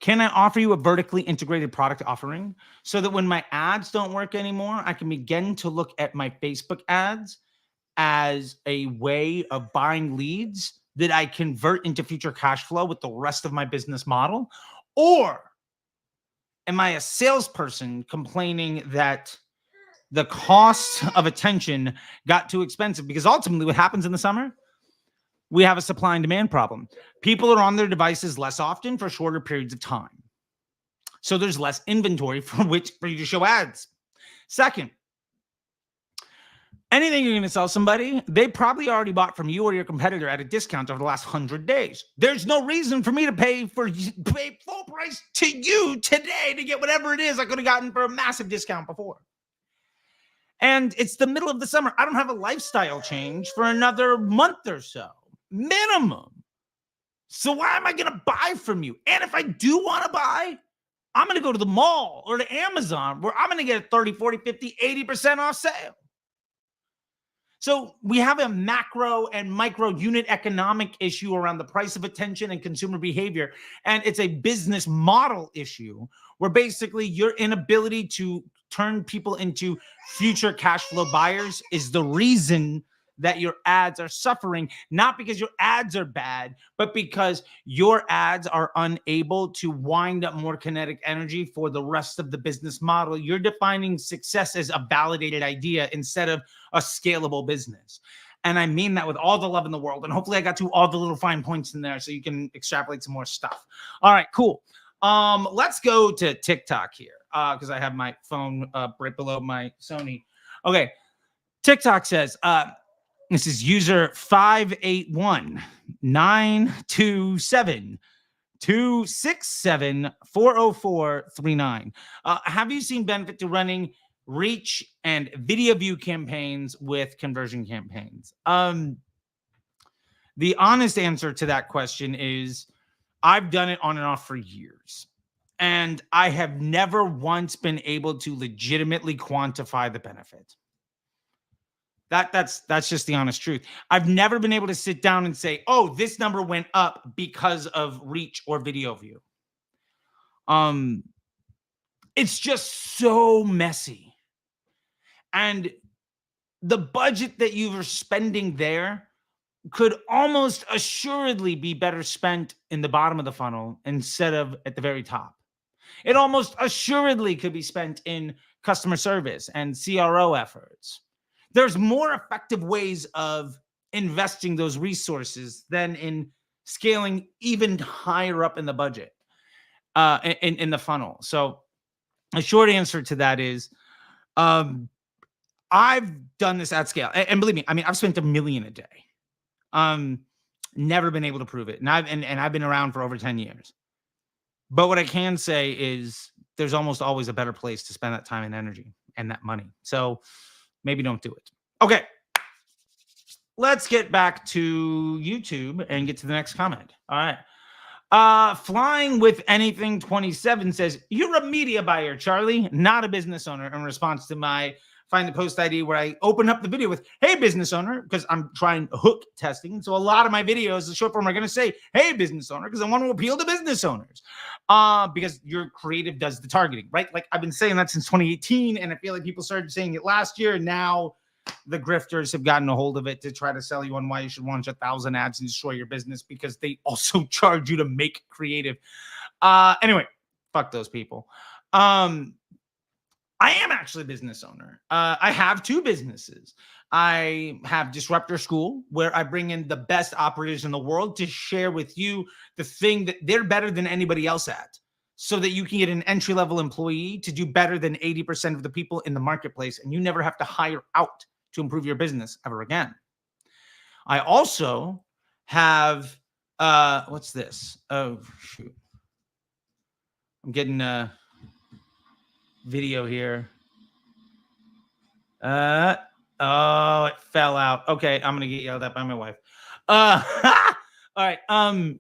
Can I offer you a vertically integrated product offering so that when my ads don't work anymore, I can begin to look at my Facebook ads as a way of buying leads that I convert into future cash flow with the rest of my business model? Or am I a salesperson complaining that the cost of attention got too expensive? Because ultimately what happens in the summer, we have a supply and demand problem. People are on their devices less often for shorter periods of time. So there's less inventory for you to show ads. Second, anything you're going to sell somebody, they probably already bought from you or your competitor at a discount over the last 100 days. There's no reason for me to pay full price to you today to get whatever it is I could have gotten for a massive discount before. And it's the middle of the summer. I don't have a lifestyle change for another month or so, minimum. So why am I going to buy from you? And if I do want to buy, I'm going to go to the mall or to Amazon where I'm going to get a 30, 40, 50, 80% off sale. So we have a macro and micro unit economic issue around the price of attention and consumer behavior. And it's a business model issue where basically your inability to turn people into future cash flow buyers is the reason that your ads are suffering, not because your ads are bad, but because your ads are unable to wind up more kinetic energy for the rest of the business model. You're defining success as a validated idea instead of a scalable business. And I mean that with all the love in the world. And hopefully I got to all the little fine points in there so you can extrapolate some more stuff. All right, cool. Let's go to TikTok here because I have my phone right below my Sony. Okay. TikTok says, this is user 581-927-267-40439. Have you seen benefit to running reach and video view campaigns with conversion campaigns? The honest answer to that question is I've done it on and off for years, and I have never once been able to legitimately quantify the benefit. That's just the honest truth. I've never been able to sit down and say, oh, this number went up because of reach or video view. It's just so messy. And the budget that you are spending there could almost assuredly be better spent in the bottom of the funnel instead of at the very top. It almost assuredly could be spent in customer service and CRO efforts. There's more effective ways of investing those resources than in scaling even higher up in the budget, in the funnel. So a short answer to that is, I've done this at scale. And believe me, I mean, I've spent $1 million a day. Never been able to prove it. And I've been around for over 10 years. But what I can say is there's almost always a better place to spend that time and energy and that money. So maybe don't do it. Okay. Let's get back to YouTube and get to the next comment. All right. Flying with Anything 27 says, you're a media buyer, Charlie, not a business owner, in response to my Find the Post ID where I open up the video with, hey, business owner, because I'm trying hook testing. So a lot of my videos, the short form, are going to say, hey, business owner, because I want to appeal to business owners, because your creative does the targeting, right? Like I've been saying that since 2018, and I feel like people started saying it last year, and now the grifters have gotten a hold of it to try to sell you on why you should launch 1,000 ads and destroy your business because they also charge you to make creative. Anyway, fuck those people. I am actually a business owner. I have 2 businesses. I have Disruptor School, where I bring in the best operators in the world to share with you the thing that they're better than anybody else at, so that you can get an entry-level employee to do better than 80% of the people in the marketplace, and you never have to hire out to improve your business ever again. I also have, what's this? Oh, shoot. I'm getting a video here. Oh, it fell out. Okay, I'm gonna get yelled at by my wife. All right. I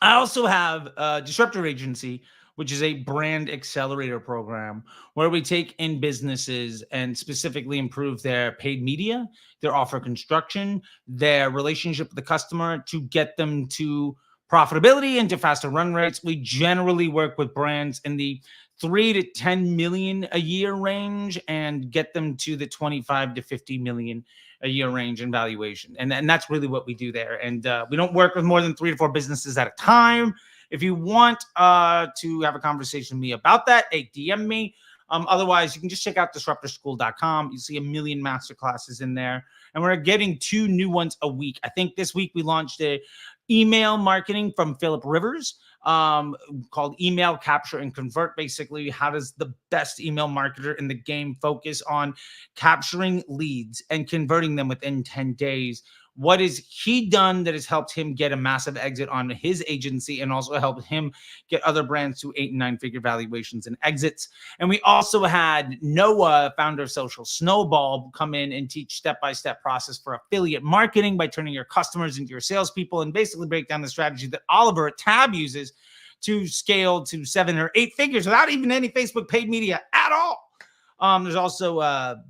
also have a Disruptor Agency, which is a brand accelerator program where we take in businesses and specifically improve their paid media, their offer construction, their relationship with the customer to get them to profitability and to faster run rates. We generally work with brands in the 3 to 10 million a year range and get them to the 25 to 50 million a year range in valuation. And that's really what we do there. And we don't work with more than 3 to 4 businesses at a time. If you want to have a conversation with me about that, hey, DM me. Otherwise, you can just check out disruptorschool.com. You see a million masterclasses in there. And we're getting 2 new ones a week. I think this week we launched a email marketing from Philip Rivers called Email Capture and Convert. Basically, how does the best email marketer in the game focus on capturing leads and converting them within 10 days? What has he done that has helped him get a massive exit on his agency and also helped him get other brands to 8 and 9 figure valuations and exits? And we also had Noah, founder of Social Snowball, come in and teach step-by-step process for affiliate marketing by turning your customers into your salespeople and basically break down the strategy that Oliver at Tab uses to scale to 7 or 8 figures without even any Facebook paid media at all. There's also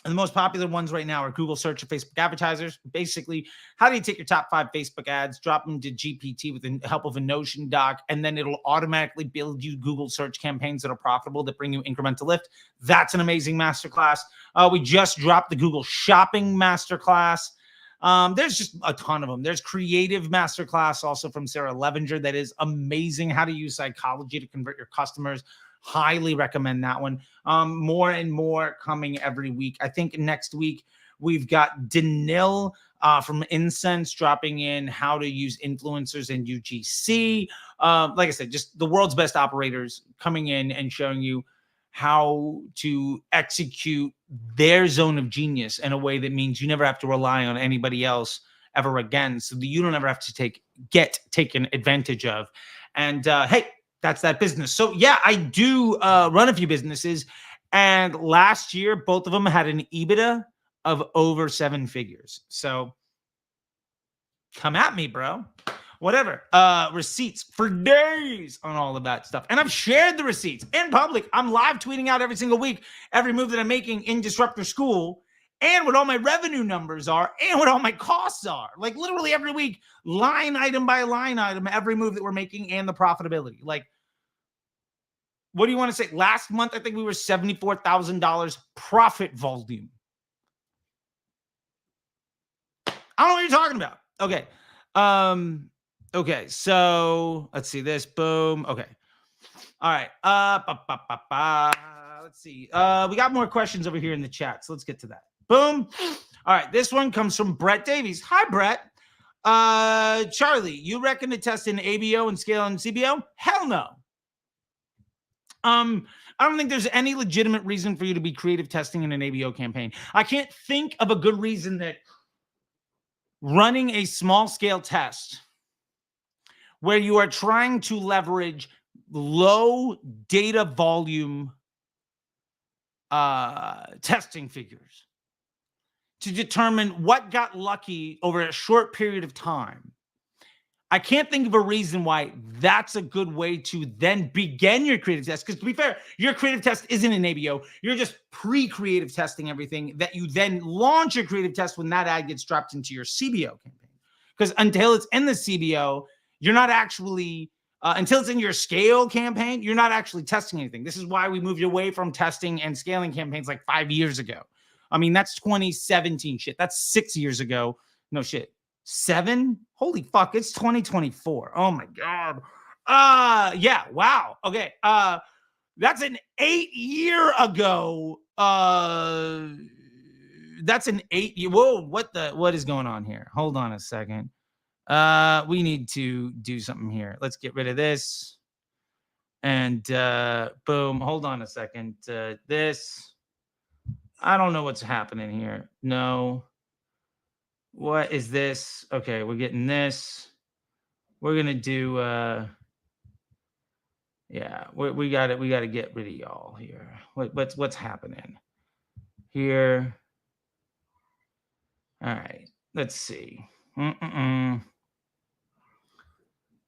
the most popular ones right now are Google search and Facebook advertisers. Basically, how do you take your top 5 Facebook ads, drop them to GPT with the help of a Notion doc, and then it'll automatically build you Google search campaigns that are profitable, that bring you incremental lift? That's an amazing masterclass. We just dropped the Google Shopping masterclass. There's just a ton of them. There's Creative masterclass also from Sarah Levinger that is amazing. How to use psychology to convert your customers. Highly recommend that one. More and more coming every week. I think next week We've got Danil from Incense dropping in how to use influencers in UGC. Like I said, just the world's best operators coming in and showing you how to execute their zone of genius in a way that means you never have to rely on anybody else ever again, so that you don't ever have to get taken advantage of. And hey, that's that business. So yeah, I do run a few businesses, and last year both of them had an EBITDA of over 7 figures. So come at me, bro. Whatever. Receipts for days on all of that stuff. And I've shared the receipts in public. I'm live tweeting out every single week, every move that I'm making in Disruptor School, and what all my revenue numbers are, and what all my costs are. Like literally every week, line item by line item, every move that we're making and the profitability. Like, what do you want to say? Last month, I think we were $74,000 profit volume. I don't know what you're talking about. Okay. Okay, so let's see this. Boom. Okay. All right. Let's see. We got more questions over here in the chat, so let's get to that. Boom. All right. This one comes from Brett Davies. Hi, Brett. Charlie, you reckon to test in ABO and scale in CBO? Hell no. I don't think there's any legitimate reason for you to be creative testing in an ABO campaign. I can't think of a good reason that running a small scale test where you are trying to leverage low data volume testing figures to determine what got lucky over a short period of time. I can't think of a reason why that's a good way to then begin your creative test. Because to be fair, your creative test isn't an ABO. You're just pre-creative testing everything that you then launch your creative test when that ad gets dropped into your CBO campaign. Because until it's in the CBO, you're not actually, until it's in your scale campaign, you're not actually testing anything. This is why we moved away from testing and scaling campaigns like 5 years ago. I mean, that's 2017 shit. That's 6 years ago. No shit. 7? Holy fuck, it's 2024. Oh my God. Yeah, wow. Okay. That's an 8-year ago. That's an 8-year. Whoa, what is going on here? Hold on a second. We need to do something here. Let's get rid of this. And boom. Hold on a second. This. I don't know what's happening here. No. What is this? Okay, we're getting this. We're gonna do yeah, we got it. We got to get rid of y'all here. What's happening here? All right, let's see.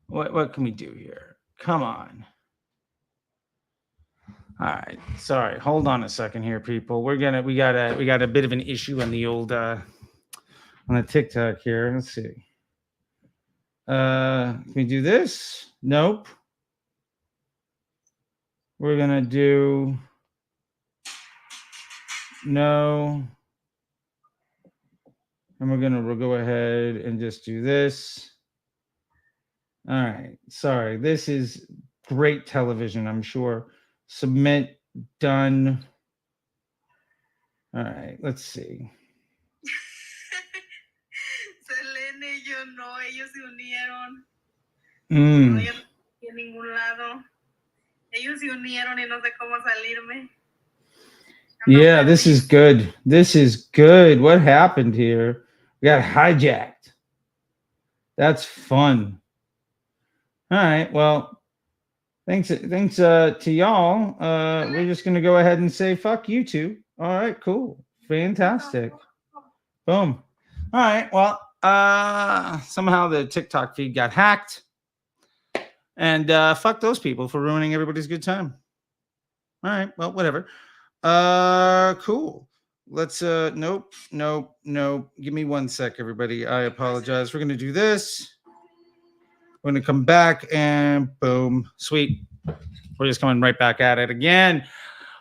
What can we do here? Come on. All right, sorry. Hold on a second here, people. We got a bit of an issue on the old on the TikTok here. Let's see. Can we do this? Nope. We're gonna do no. And we'll go ahead and just do this. All right. Sorry. This is great television, I'm sure. Submit, done. All right. Let's see. Selene y yo no, ellos se unieron. No, yo no estoy en ningún lado. Ellos se unieron y no sé cómo salirme. Yeah, this is good. This is good. What happened here? We got hijacked. That's fun. All right. Well, thanks to y'all. We're just gonna go ahead and say fuck you two. All right, cool. Fantastic. Boom. All right. Well, somehow the TikTok feed got hacked. And fuck those people for ruining everybody's good time. All right. Well, whatever. Cool. Let's nope. Give me 1 sec, everybody. I apologize. We're gonna do this. We're gonna come back and boom. Sweet. We're just coming right back at it again.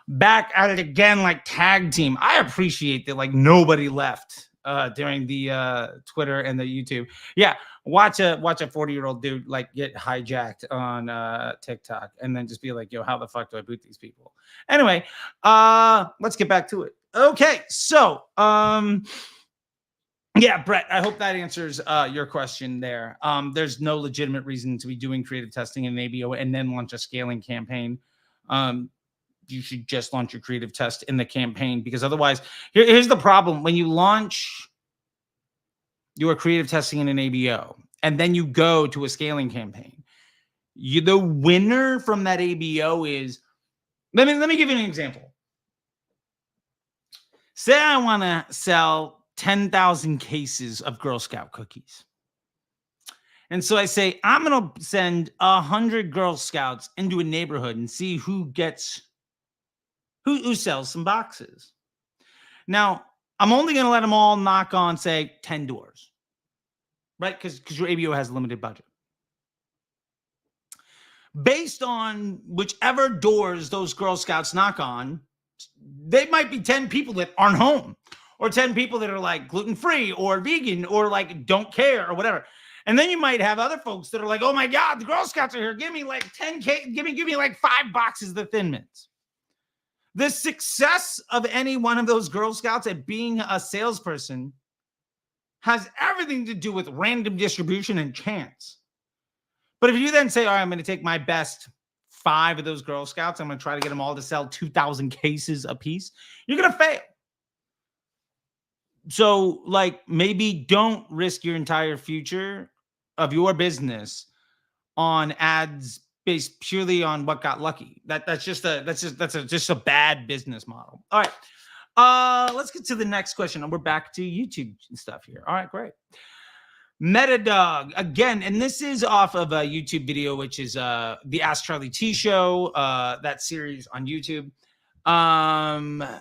Back at it again like tag team. I appreciate that like nobody left during the Twitter and the YouTube. Yeah, watch a 40-year-old dude like get hijacked on TikTok and then just be like, yo, how the fuck do I boot these people? Anyway, let's get back to it. Okay, so yeah, Brett, I hope that answers your question there. There's no legitimate reason to be doing creative testing in an ABO and then launch a scaling campaign. You should just launch your creative test in the campaign, because otherwise, here's the problem. When you launch your creative testing in an ABO and then you go to a scaling campaign, the winner from that ABO is, let me give you an example. Say I want to sell 10,000 cases of Girl Scout cookies. And so I say, I'm going to send 100 Girl Scouts into a neighborhood and see who sells some boxes. Now, I'm only going to let them all knock on, say, 10 doors, right? Because your ABO has a limited budget. Based on whichever doors those Girl Scouts knock on, they might be 10 people that aren't home, or 10 people that are like gluten-free or vegan or like don't care or whatever. And then you might have other folks that are like, oh my God, the Girl Scouts are here. Give me like 10K, give me like 5 boxes of the Thin Mints. The success of any one of those Girl Scouts at being a salesperson has everything to do with random distribution and chance. But if you then say, all right, I'm going to take my best 5 of those Girl Scouts, I'm going to try to get them all to sell 2,000 cases a piece, you're going to fail. So, like, maybe don't risk your entire future of your business on ads based purely on what got lucky. That's just a bad business model. All right. Let's get to the next question. And we're back to YouTube stuff here. All right, great. Metadog again, and this is off of a YouTube video, which is the Ask Charley T Show, that series on YouTube.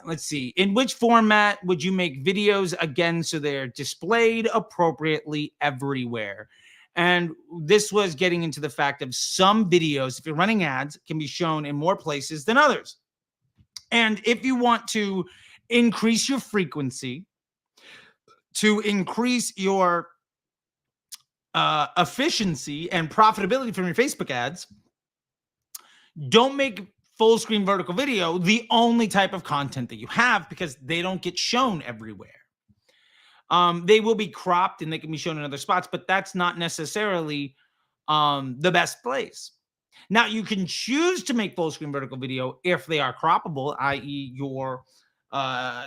Let's see. In which format would you make videos again so they're displayed appropriately everywhere? And this was getting into the fact of some videos, if you're running ads, can be shown in more places than others. And if you want to increase your frequency, to increase your efficiency and profitability from your Facebook ads, don't make full screen vertical video the only type of content that you have, because they don't get shown everywhere. They will be cropped and they can be shown in other spots, but that's not necessarily the best place. Now, you can choose to make full screen vertical video if they are croppable, i.e. your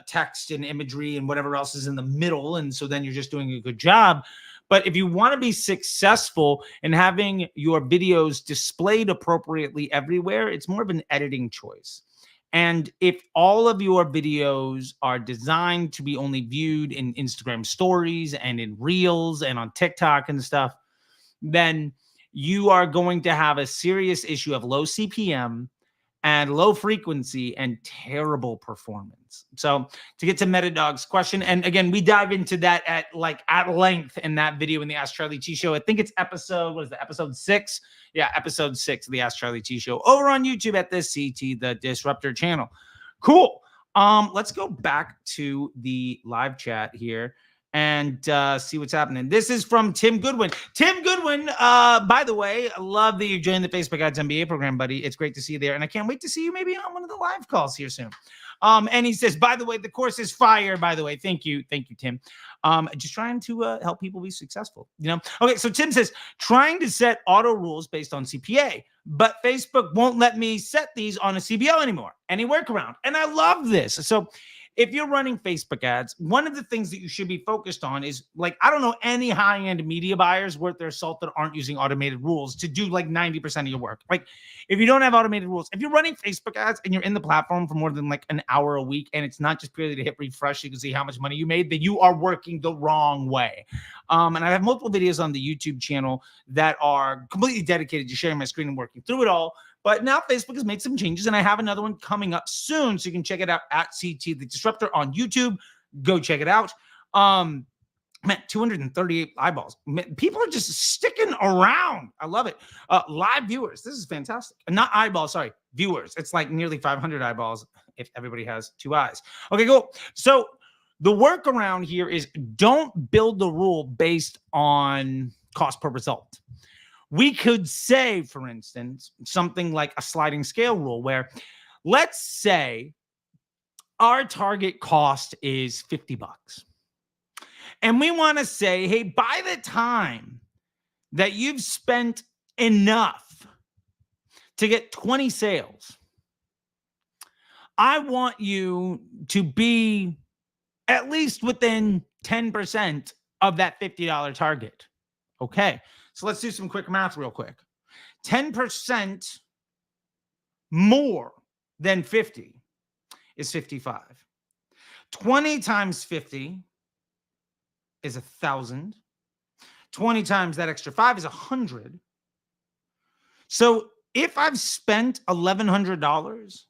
text and imagery and whatever else is in the middle. And so then you're just doing a good job. But if you want to be successful in having your videos displayed appropriately everywhere, it's more of an editing choice. And if all of your videos are designed to be only viewed in Instagram stories and in Reels and on TikTok and stuff, then you are going to have a serious issue of low CPM and low frequency and terrible performance. So to get to Metadog's question, and again, we dive into that at length in that video in the Ask Charley T Show. I think it's episode 6? Yeah, episode 6 of the Ask Charley T Show over on YouTube at the CT, the Disruptor channel. Cool. Let's go back to the live chat here and see what's happening. This is from Tim Goodwin. Tim Goodwin, by the way, I love that you joined the Facebook Ads MBA program, buddy. It's great to see you there. And I can't wait to see you maybe on one of the live calls here soon. And he says, by the way, the course is fire, by the way. Thank you, Tim. Just trying to help people be successful, you know? Okay, so Tim says, trying to set auto rules based on CPA, but Facebook won't let me set these on a CBO anymore. Any workaround? And I love this. So if you're running Facebook ads, one of the things that you should be focused on is, like, I don't know any high-end media buyers worth their salt that aren't using automated rules to do like 90% of your work. Like, if you don't have automated rules, if you're running Facebook ads and you're in the platform for more than like an hour a week, and it's not just purely to hit refresh so you can see how much money you made, then you are working the wrong way. And I have multiple videos on the YouTube channel that are completely dedicated to sharing my screen and working through it all. But now Facebook has made some changes, and I have another one coming up soon, so you can check it out at CT The Disruptor on YouTube. Go check it out. Man, 238 eyeballs. Man, people are just sticking around. I love it. Live viewers. This is fantastic. Not eyeballs, sorry, viewers. It's like nearly 500 eyeballs if everybody has 2 eyes. Okay, cool. So the workaround here is don't build the rule based on cost per result. We could say, for instance, something like a sliding scale rule where, let's say our target cost is $50. And we want to say, hey, by the time that you've spent enough to get 20 sales, I want you to be at least within 10% of that $50 target. Okay, so let's do some quick math real quick. 10% more than 50 is 55. 20 times 50 is 1,000. 20 times that extra 5 is 100. So if I've spent $1,100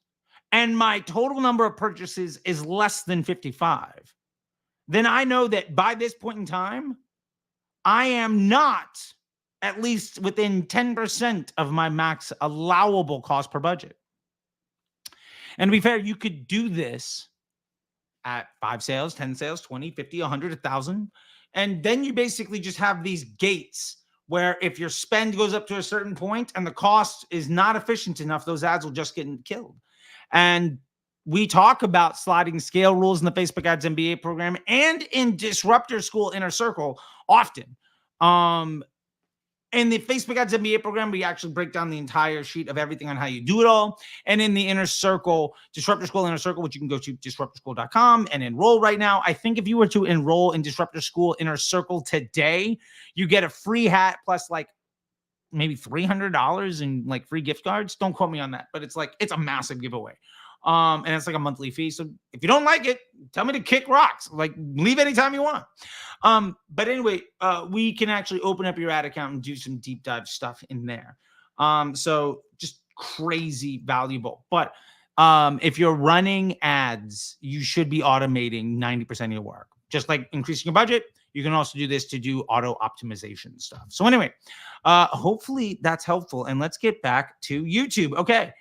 and my total number of purchases is less than 55, then I know that by this point in time, I am not at least within 10% of my max allowable cost per budget. And to be fair, you could do this at 5 sales, 10 sales, 20, 50, 100, 1,000. And then you basically just have these gates where if your spend goes up to a certain point and the cost is not efficient enough, those ads will just get killed. And we talk about sliding scale rules in the Facebook Ads MBA program and in Disruptor School Inner Circle often. In the Facebook Ads MBA program, we actually break down the entire sheet of everything on how you do it all. And in the Inner Circle, Disruptor School Inner Circle, which you can go to disruptorschool.com and enroll right now. I think if you were to enroll in Disruptor School Inner Circle today, you get a free hat plus like maybe $300 in like free gift cards. Don't quote me on that, but it's a massive giveaway. And it's like a monthly fee. So if you don't like it, tell me to kick rocks. Like, leave anytime you want. But anyway, we can actually open up your ad account and do some deep dive stuff in there. So just crazy valuable. But if you're running ads, you should be automating 90% of your work. Just like increasing your budget, you can also do this to do auto optimization stuff. So anyway, hopefully that's helpful. And let's get back to YouTube. Okay.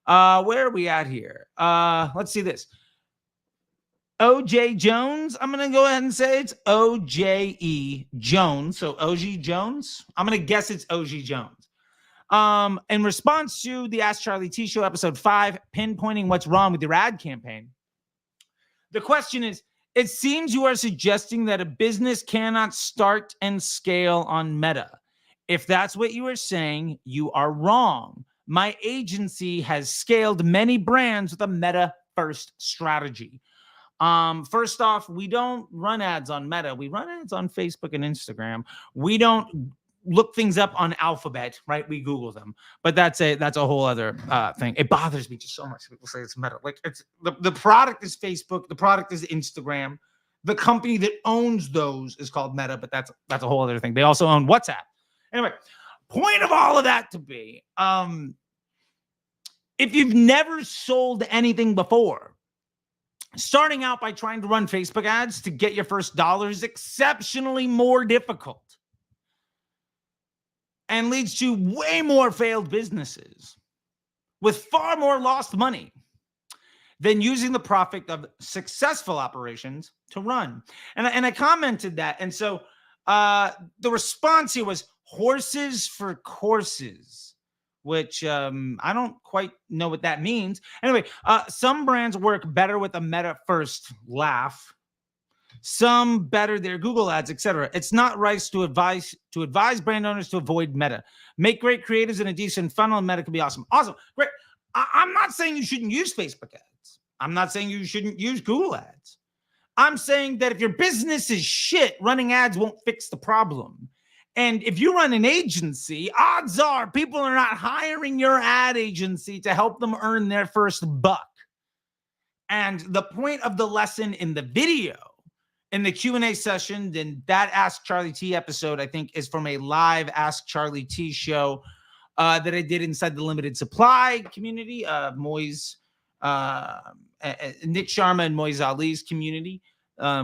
Where are we at here? Let's see this. OJ Jones. I'm going to go ahead and say it's OJE Jones. So OG Jones. I'm going to guess it's OG Jones. In response to the Ask Charlie T Show episode 5, pinpointing what's wrong with your ad campaign. The question is, it seems you are suggesting that a business cannot start and scale on Meta. If that's what you are saying, you are wrong. My agency has scaled many brands with a Meta first strategy. First off, we don't run ads on Meta. We run ads on Facebook and Instagram. We don't look things up on Alphabet, right? We Google them, but that's a whole other thing. It bothers me just so much. People say it's Meta. Like, it's the product is Facebook. The product is Instagram. The company that owns those is called Meta, but that's a whole other thing. They also own WhatsApp. Anyway, point of all of that to be, if you've never sold anything before, starting out by trying to run Facebook ads to get your first dollar is exceptionally more difficult and leads to way more failed businesses with far more lost money than using the profit of successful operations to run. And I commented that. And so the response here was horses for courses, which I don't quite know what that means. Anyway, some brands work better with a Meta first laugh. Some better their Google ads, etc. It's not right to advise brand owners to avoid Meta. Make great creatives and a decent funnel, and Meta can be awesome. Awesome. Great. I'm not saying you shouldn't use Facebook ads. I'm not saying you shouldn't use Google ads. I'm saying that if your business is shit, running ads won't fix the problem. And if you run an agency, odds are people are not hiring your ad agency to help them earn their first buck. And the point of the lesson in the video, in the Q&A session, then that Ask Charlie T episode, I think, is from a live Ask Charlie T show that I did inside the limited supply community, Moise, Nick Sharma and Moise Ali's community,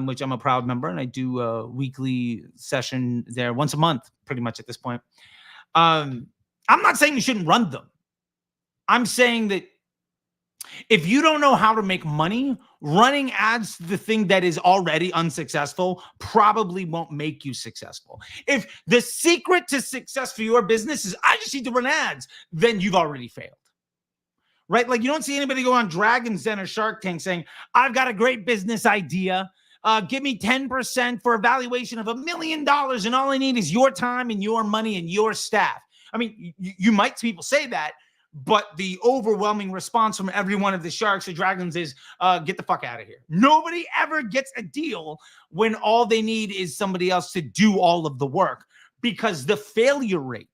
which I'm a proud member, and I do a weekly session there once a month, pretty much at this point. I'm not saying you shouldn't run them. I'm saying that if you don't know how to make money, running ads to the thing that is already unsuccessful probably won't make you successful. If the secret to success for your business is I just need to run ads, then you've already failed. right? Like you don't see anybody go on Dragon's Den or Shark Tank saying, I've got a great business idea. Give me 10% for a valuation of $1 million. And all I need is your time and your money and your staff. I mean, you might see people say that, but the overwhelming response from every one of the sharks or dragons is, get the fuck out of here. Nobody ever gets a deal when all they need is somebody else to do all of the work, because the failure rate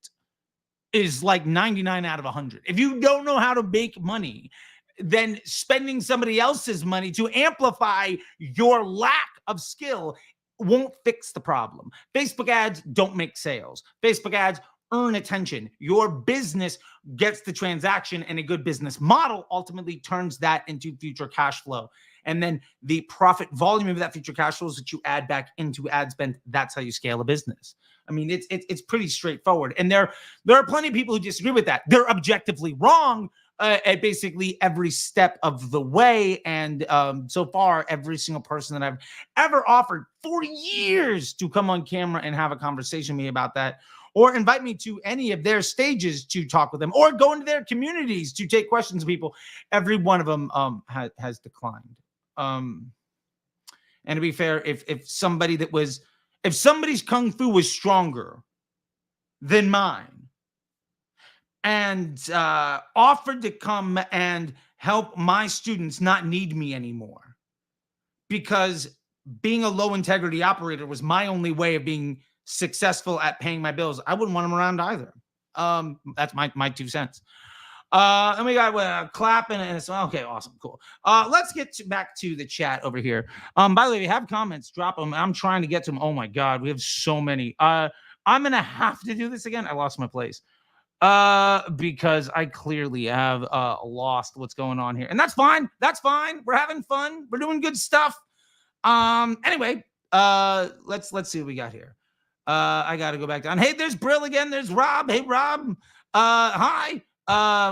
is like 99 out of 100. If you don't know how to make money, then spending somebody else's money to amplify your lack of skill won't fix the problem. Facebook ads don't make sales. Facebook ads earn attention. Your business gets the transaction, and a good business model ultimately turns that into future cash flow. And then the profit volume of that future cash flows that you add back into ad spend, that's how you scale a business. I mean, it's pretty straightforward. And there are plenty of people who disagree with that. They're objectively wrong at basically every step of the way. And so far, every single person that I've ever offered for years to come on camera and have a conversation with me about that, or invite me to any of their stages to talk with them, or go into their communities to take questions of people, every one of them has declined. And to be fair, if somebody's kung fu was stronger than mine and offered to come and help my students not need me anymore, because being a low integrity operator was my only way of being successful at paying my bills, I wouldn't want them around either. That's my 2 cents. And we got clapping, and it's okay, awesome, cool. Let's get back to the chat over here. By the way, if you have comments, drop them. I'm trying to get to them. Oh my God, we have so many. I'm gonna have to do this again. I lost my place because I clearly have lost what's going on here, and that's fine. That's fine. We're having fun. We're doing good stuff. Anyway, let's see what we got here. I got to go back down. Hey, there's Brill again. There's Rob. Hey, Rob. Hi.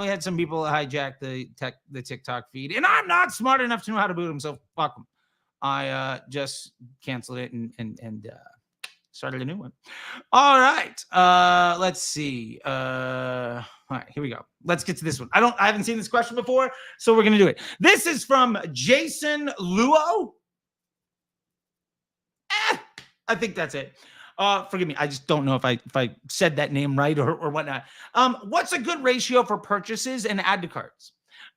We had some people hijack the TikTok feed, and I'm not smart enough to know how to boot them, so fuck them. I just canceled it and started a new one. All right. Let's see. All right, here we go. Let's get to this one. I haven't seen this question before, so we're gonna do it. This is from Jason Luo. I think that's it. Forgive me, I just don't know if I said that name right or whatnot. What's a good ratio for purchases and add to carts?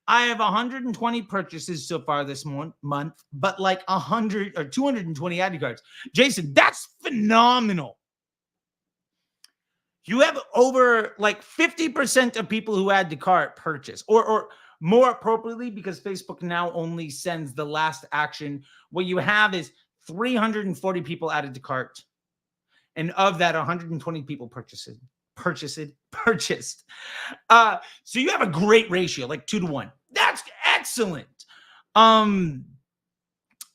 I have 120 purchases so far this month, but like 100 or 220 add to carts. Jason, that's phenomenal. You have over like 50% of people who add to cart purchase, or more appropriately, because Facebook now only sends the last action. What you have is 340 people added to cart. And of that, 120 people purchased. So you have a great ratio, like 2 to 1. That's excellent.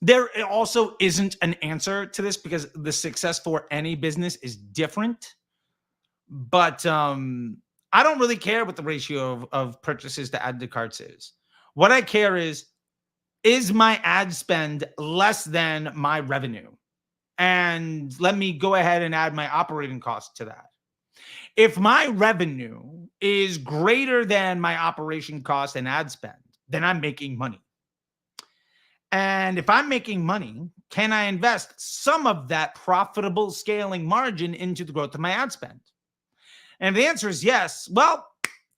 There also isn't an answer to this, because the success for any business is different. But I don't really care what the ratio of purchases to add to carts is. What I care is my ad spend less than my revenue? And let me go ahead and add my operating costs to that. If my revenue is greater than my operation cost and ad spend, then I'm making money. And if I'm making money, can I invest some of that profitable scaling margin into the growth of my ad spend? And if the answer is yes, well,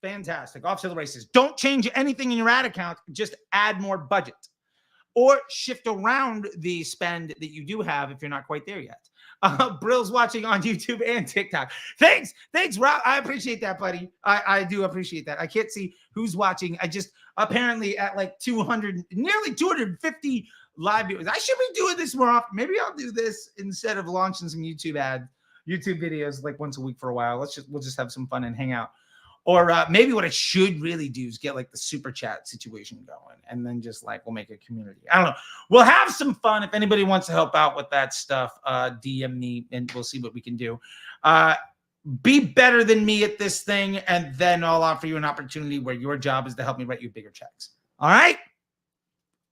fantastic. Off to the races. Don't change anything in your ad account. Just add more budget. Or shift around the spend that you do have if you're not quite there yet. Brill's watching on YouTube and TikTok. Thanks, Rob. I appreciate that, buddy. I do appreciate that. I can't see who's watching. I just apparently at like 200, nearly 250 live viewers. I should be doing this more often. Maybe I'll do this instead of launching some YouTube videos like once a week for a while. We'll just have some fun and hang out. Or maybe what I should really do is get like the super chat situation going, and then just like we'll make a community. I don't know. We'll have some fun. If anybody wants to help out with that stuff, DM me and we'll see what we can do. Be better than me at this thing, and then I'll offer you an opportunity where your job is to help me write you bigger checks. All right?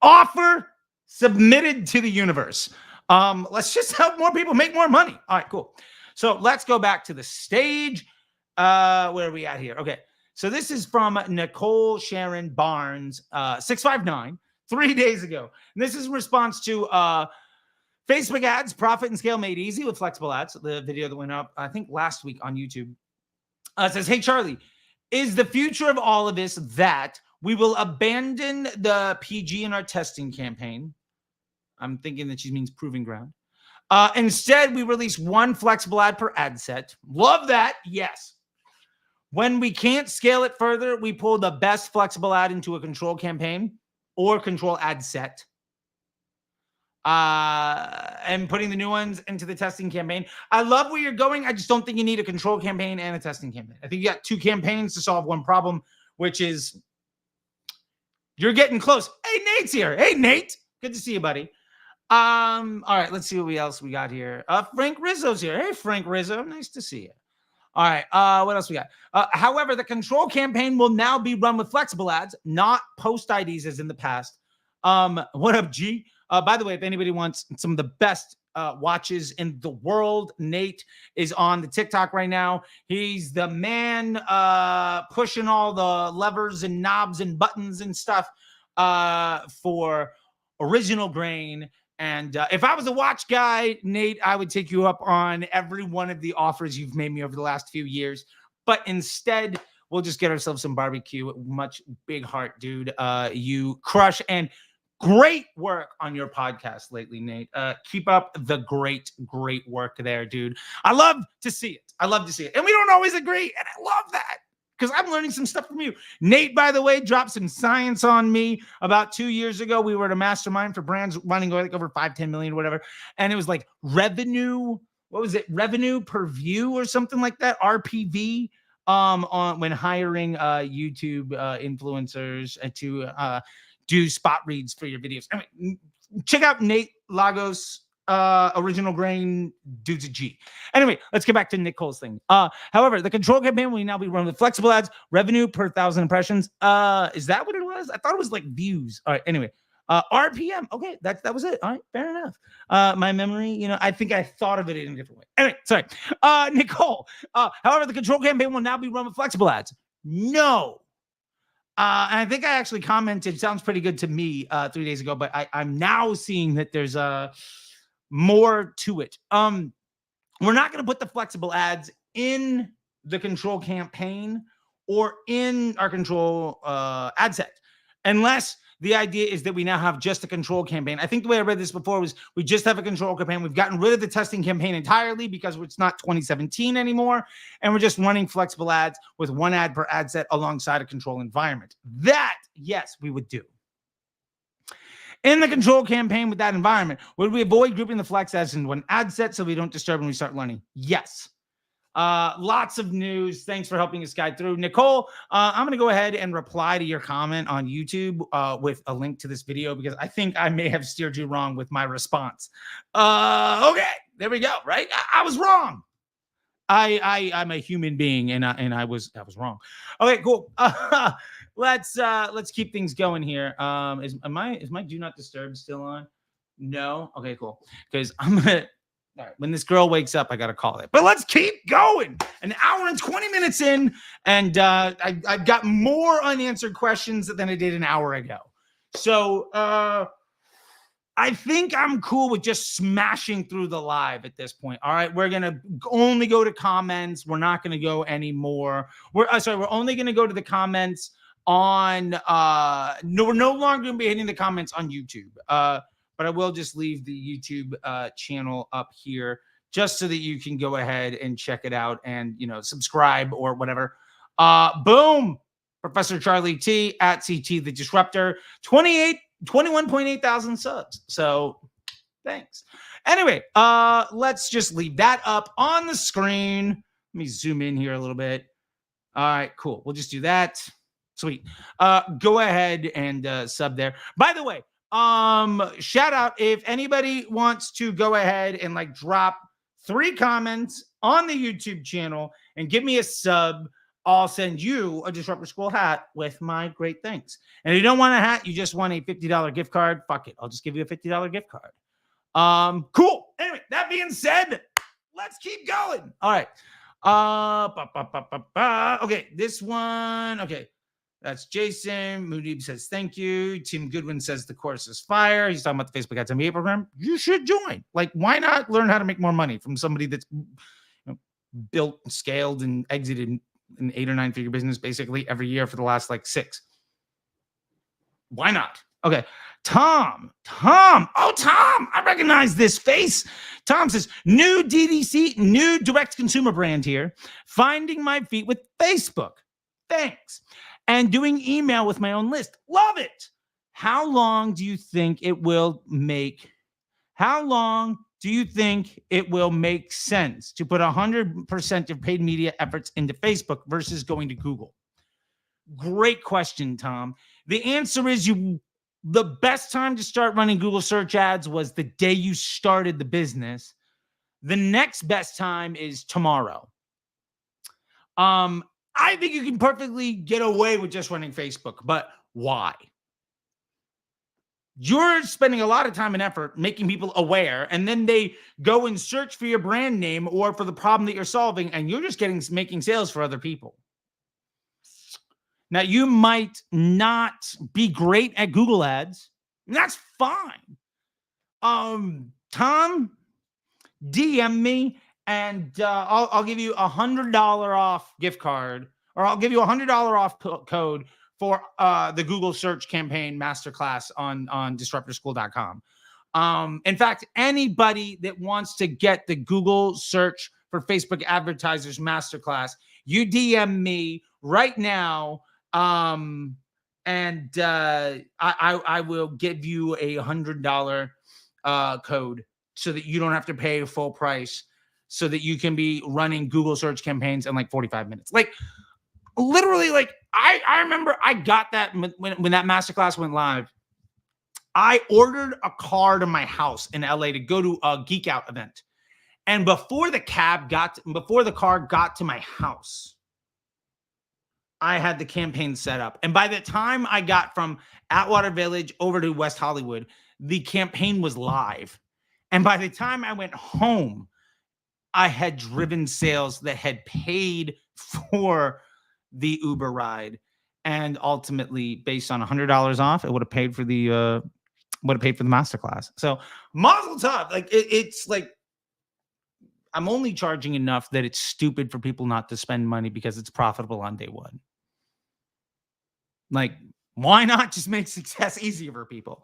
Offer submitted to the universe. Let's just help more people make more money. All right, cool. So let's go back to the stage. Where are we at here? Okay. So this is from Nicole Sharon Barnes, 659, 3 days ago. And this is in response to Facebook ads, profit and scale made easy with flexible ads. The video that went up, I think, last week on YouTube. It says, hey, Charlie, is the future of all of this that we will abandon the PG in our testing campaign? I'm thinking that she means proving ground. Instead, we release one flexible ad per ad set. Love that. Yes. When we can't scale it further, we pull the best flexible ad into a control campaign or control ad set. And putting the new ones into the testing campaign. I love where you're going. I just don't think you need a control campaign and a testing campaign. I think you got 2 campaigns to solve one problem, which is you're getting close. Hey, Nate's here. Hey, Nate. Good to see you, buddy. All right, let's see what else we got here. Frank Rizzo's here. Hey, Frank Rizzo. Nice to see you. All right, what else we got? However, the control campaign will now be run with flexible ads, not post IDs as in the past. What up, G? By the way, if anybody wants some of the best watches in the world, Nate is on the TikTok right now. He's the man pushing all the levers and knobs and buttons and stuff for original grain. And if I was a watch guy, Nate, I would take you up on every one of the offers you've made me over the last few years. But instead, we'll just get ourselves some barbecue. Much big heart, dude. You crush, and great work on your podcast lately, Nate. Keep up the great work there, dude. I love to see it. I love to see it. And we don't always agree, and I love that, because I'm learning some stuff from you. Nate, by the way, dropped some science on me about 2 years ago. We were at a mastermind for brands running like over 5-10 million or whatever. And it was like revenue. What was it? Revenue per view or something like that. RPV on when hiring YouTube influencers to do spot reads for your videos. Anyway, check out Nate Lagos. Original grain dudes a G. Anyway, let's get back to Nicole's thing. However, the control campaign will now be run with flexible ads, revenue per 1,000 impressions. Is that what it was? I thought it was like views. All right. Anyway, RPM. Okay, that was it. All right, fair enough. My memory, I think I thought of it in a different way. Anyway, sorry. Nicole. However, the control campaign will now be run with flexible ads. No. And I think I actually commented. Sounds pretty good to me 3 days ago, but I'm now seeing that there's more to it. We're not going to put the flexible ads in the control campaign or in our control ad set, unless the idea is that we now have just a control campaign. I think the way I read this before was we just have a control campaign. We've gotten rid of the testing campaign entirely because it's not 2017 anymore, and we're just running flexible ads with one ad per ad set alongside a control environment. That, yes, we would do. In the control campaign with that environment, would we avoid grouping the flex ads in one ad set so we don't disturb when we start learning? Yes. Lots of news. Thanks for helping us guide through. Nicole, I'm going to go ahead and reply to your comment on YouTube with a link to this video, because I think I may have steered you wrong with my response. Okay, there we go, right? I was wrong. I'm a human being, and I was wrong. Okay, cool. Let's keep things going here. Is my do not disturb still on? No. Okay, cool. Because I'm gonna. All right, when this girl wakes up, I gotta call it. But let's keep going. An hour and 20 minutes in, and I've got more unanswered questions than I did an hour ago. So I think I'm cool with just smashing through the live at this point. All right, we're gonna only go to comments. We're not gonna go anymore. We're only gonna go to the comments on. No, we're no longer gonna be hitting the comments on YouTube. But I will just leave the YouTube channel up here just so that you can go ahead and check it out and, subscribe or whatever. Boom. Professor Charlie T at CT the Disruptor, 21.8 thousand subs. So thanks. Anyway, let's just leave that up on the screen. Let me zoom in here a little bit. All right, cool. We'll just do that. Sweet. Go ahead and sub there. By the way, shout out if anybody wants to go ahead and drop 3 comments on the YouTube channel and give me a sub, I'll send you a Disruptor School hat with my great thanks. And if you don't want a hat, you just want a $50 gift card, fuck it. I'll just give you a $50 gift card. Cool. Anyway, that being said, let's keep going. All right. Okay, this one. Okay, that's Jason. Mudeeb says thank you. Tim Goodwin says the course is fire. He's talking about the Facebook Ads MBA program. You should join. Like, why not learn how to make more money from somebody that's built, scaled, and exited an 8 or 9 figure business basically every year for the last like 6? Why not? Okay. Tom, I recognize this face. Tom says, new DDC, new direct consumer brand here, finding my feet with Facebook. Thanks. And doing email with my own list. Love it. How long do you think it will make sense to put 100% of paid media efforts into Facebook versus going to Google? Great question, Tom. The answer is the best time to start running Google search ads was the day you started the business. The next best time is tomorrow. I think you can perfectly get away with just running Facebook, but why? You're spending a lot of time and effort making people aware, and then they go and search for your brand name or for the problem that you're solving, and you're just making sales for other people. Now, you might not be great at Google ads, and that's fine. Tom, DM me, and I'll give you $100 off gift card, or I'll give you $100 off code for the Google search campaign masterclass on disruptorschool.com. In fact, anybody that wants to get the Google search for Facebook advertisers masterclass, you DM me right now. I will give you a $100 code so that you don't have to pay full price, so that you can be running Google search campaigns in like 45 minutes. Like, literally, like I remember I got that when that masterclass went live. I ordered a car to my house in LA to go to a Geek Out event. And before the car got to my house, I had the campaign set up. And by the time I got from Atwater Village over to West Hollywood, the campaign was live. And by the time I went home, I had driven sales that had paid for the Uber ride. And ultimately, based on $100 off, it would have paid for the masterclass. So mazel tov. Like it's like, I'm only charging enough that it's stupid for people not to spend money because it's profitable on day one. Like, why not just make success easier for people?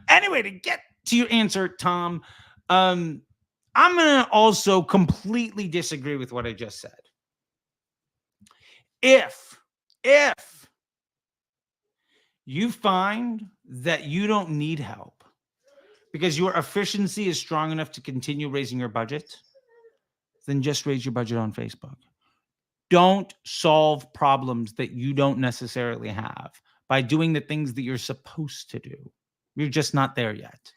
Anyway, to get to your answer, Tom, I'm going to also completely disagree with what I just said. If you find that you don't need help because your efficiency is strong enough to continue raising your budget, then just raise your budget on Facebook. Don't solve problems that you don't necessarily have by doing the things that you're supposed to do. You're just not there yet.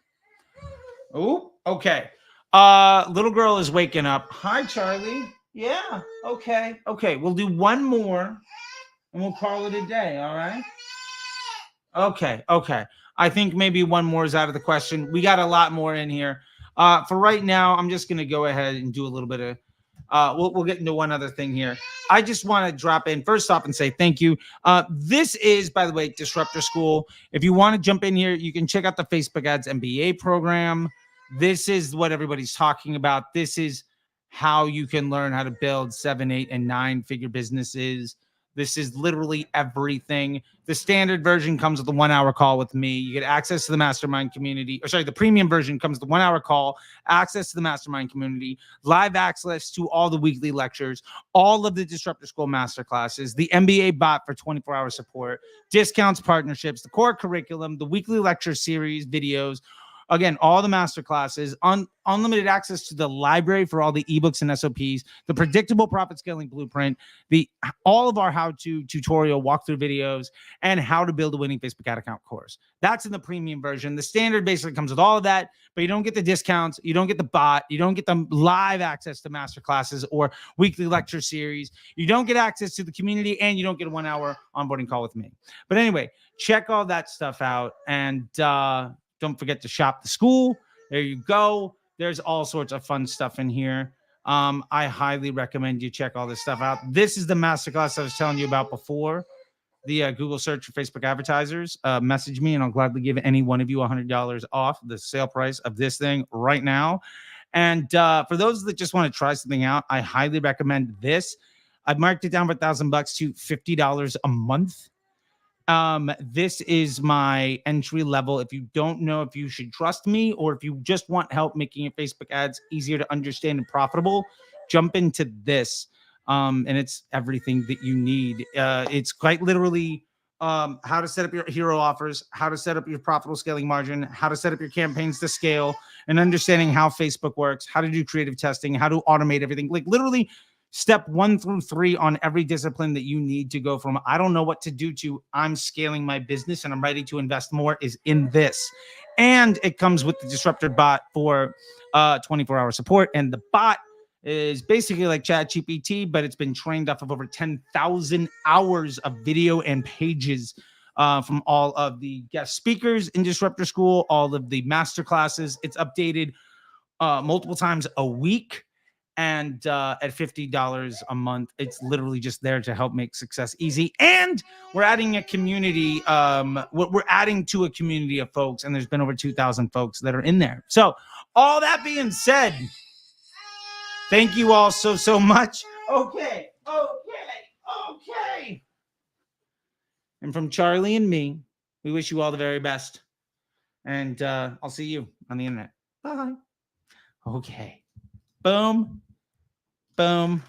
Oh, okay. Little girl is waking up. Hi, Charlie. Yeah, okay. We'll do one more and we'll call it a day, all right? Okay. I think maybe one more is out of the question. We got a lot more in here. For right now, I'm just going to go ahead and do a little bit of we'll get into one other thing here. I just want to drop in first off and say thank you. This is, by the way, Disruptor School. If you want to jump in here, you can check out the Facebook Ads MBA program. This is what everybody's talking about. This is how you can learn how to build 7, 8, and 9 figure businesses. This is literally everything. The standard version comes with a 1-hour call with me. You get access to the mastermind community. The premium version comes with a 1-hour call, access to the mastermind community, live access to all the weekly lectures, all of the Disruptor School masterclasses, the MBA bot for 24-hour support, discounts, partnerships, the core curriculum, the weekly lecture series, videos. Again, all the masterclasses, unlimited access to the library for all the ebooks and SOPs, the predictable profit scaling blueprint, all of our how-to tutorial walkthrough videos, and how to build a winning Facebook ad account course. That's in the premium version. The standard basically comes with all of that, but you don't get the discounts, you don't get the bot, you don't get the live access to masterclasses or weekly lecture series, you don't get access to the community, and you don't get a 1-hour onboarding call with me. But anyway, check all that stuff out, and don't forget to shop the school. There you go. There's all sorts of fun stuff in here. I highly recommend you check all this stuff out. This is the masterclass I was telling you about before. The Google search for Facebook advertisers. Message me and I'll gladly give any one of you $100 off the sale price of this thing right now. And for those that just want to try something out, I highly recommend this. I've marked it down for $1,000 to $50 a month. This is my entry level. If you don't know if you should trust me or if you just want help making your Facebook ads easier to understand and profitable, jump into this. And it's everything that you need. It's quite literally how to set up your hero offers, how to set up your profitable scaling margin, how to set up your campaigns to scale, and understanding how Facebook works, how to do creative testing, how to automate everything. Like literally step 1 through 3 on every discipline that you need to go from I don't know what to do to I'm scaling my business and I'm ready to invest more is in this. And it comes with the Disruptor bot for 24-hour support. And the bot is basically like ChatGPT, but it's been trained off of over 10,000 hours of video and pages from all of the guest speakers in Disruptor School, all of the master classes. It's updated multiple times a week. And at $50 a month, it's literally just there to help make success easy. And we're adding a community. We're adding to a community of folks, and there's been over 2,000 folks that are in there. So all that being said, thank you all so much. Okay. And from Charlie and me, we wish you all the very best. And I'll see you on the internet. Bye. Okay. Boom. Boom.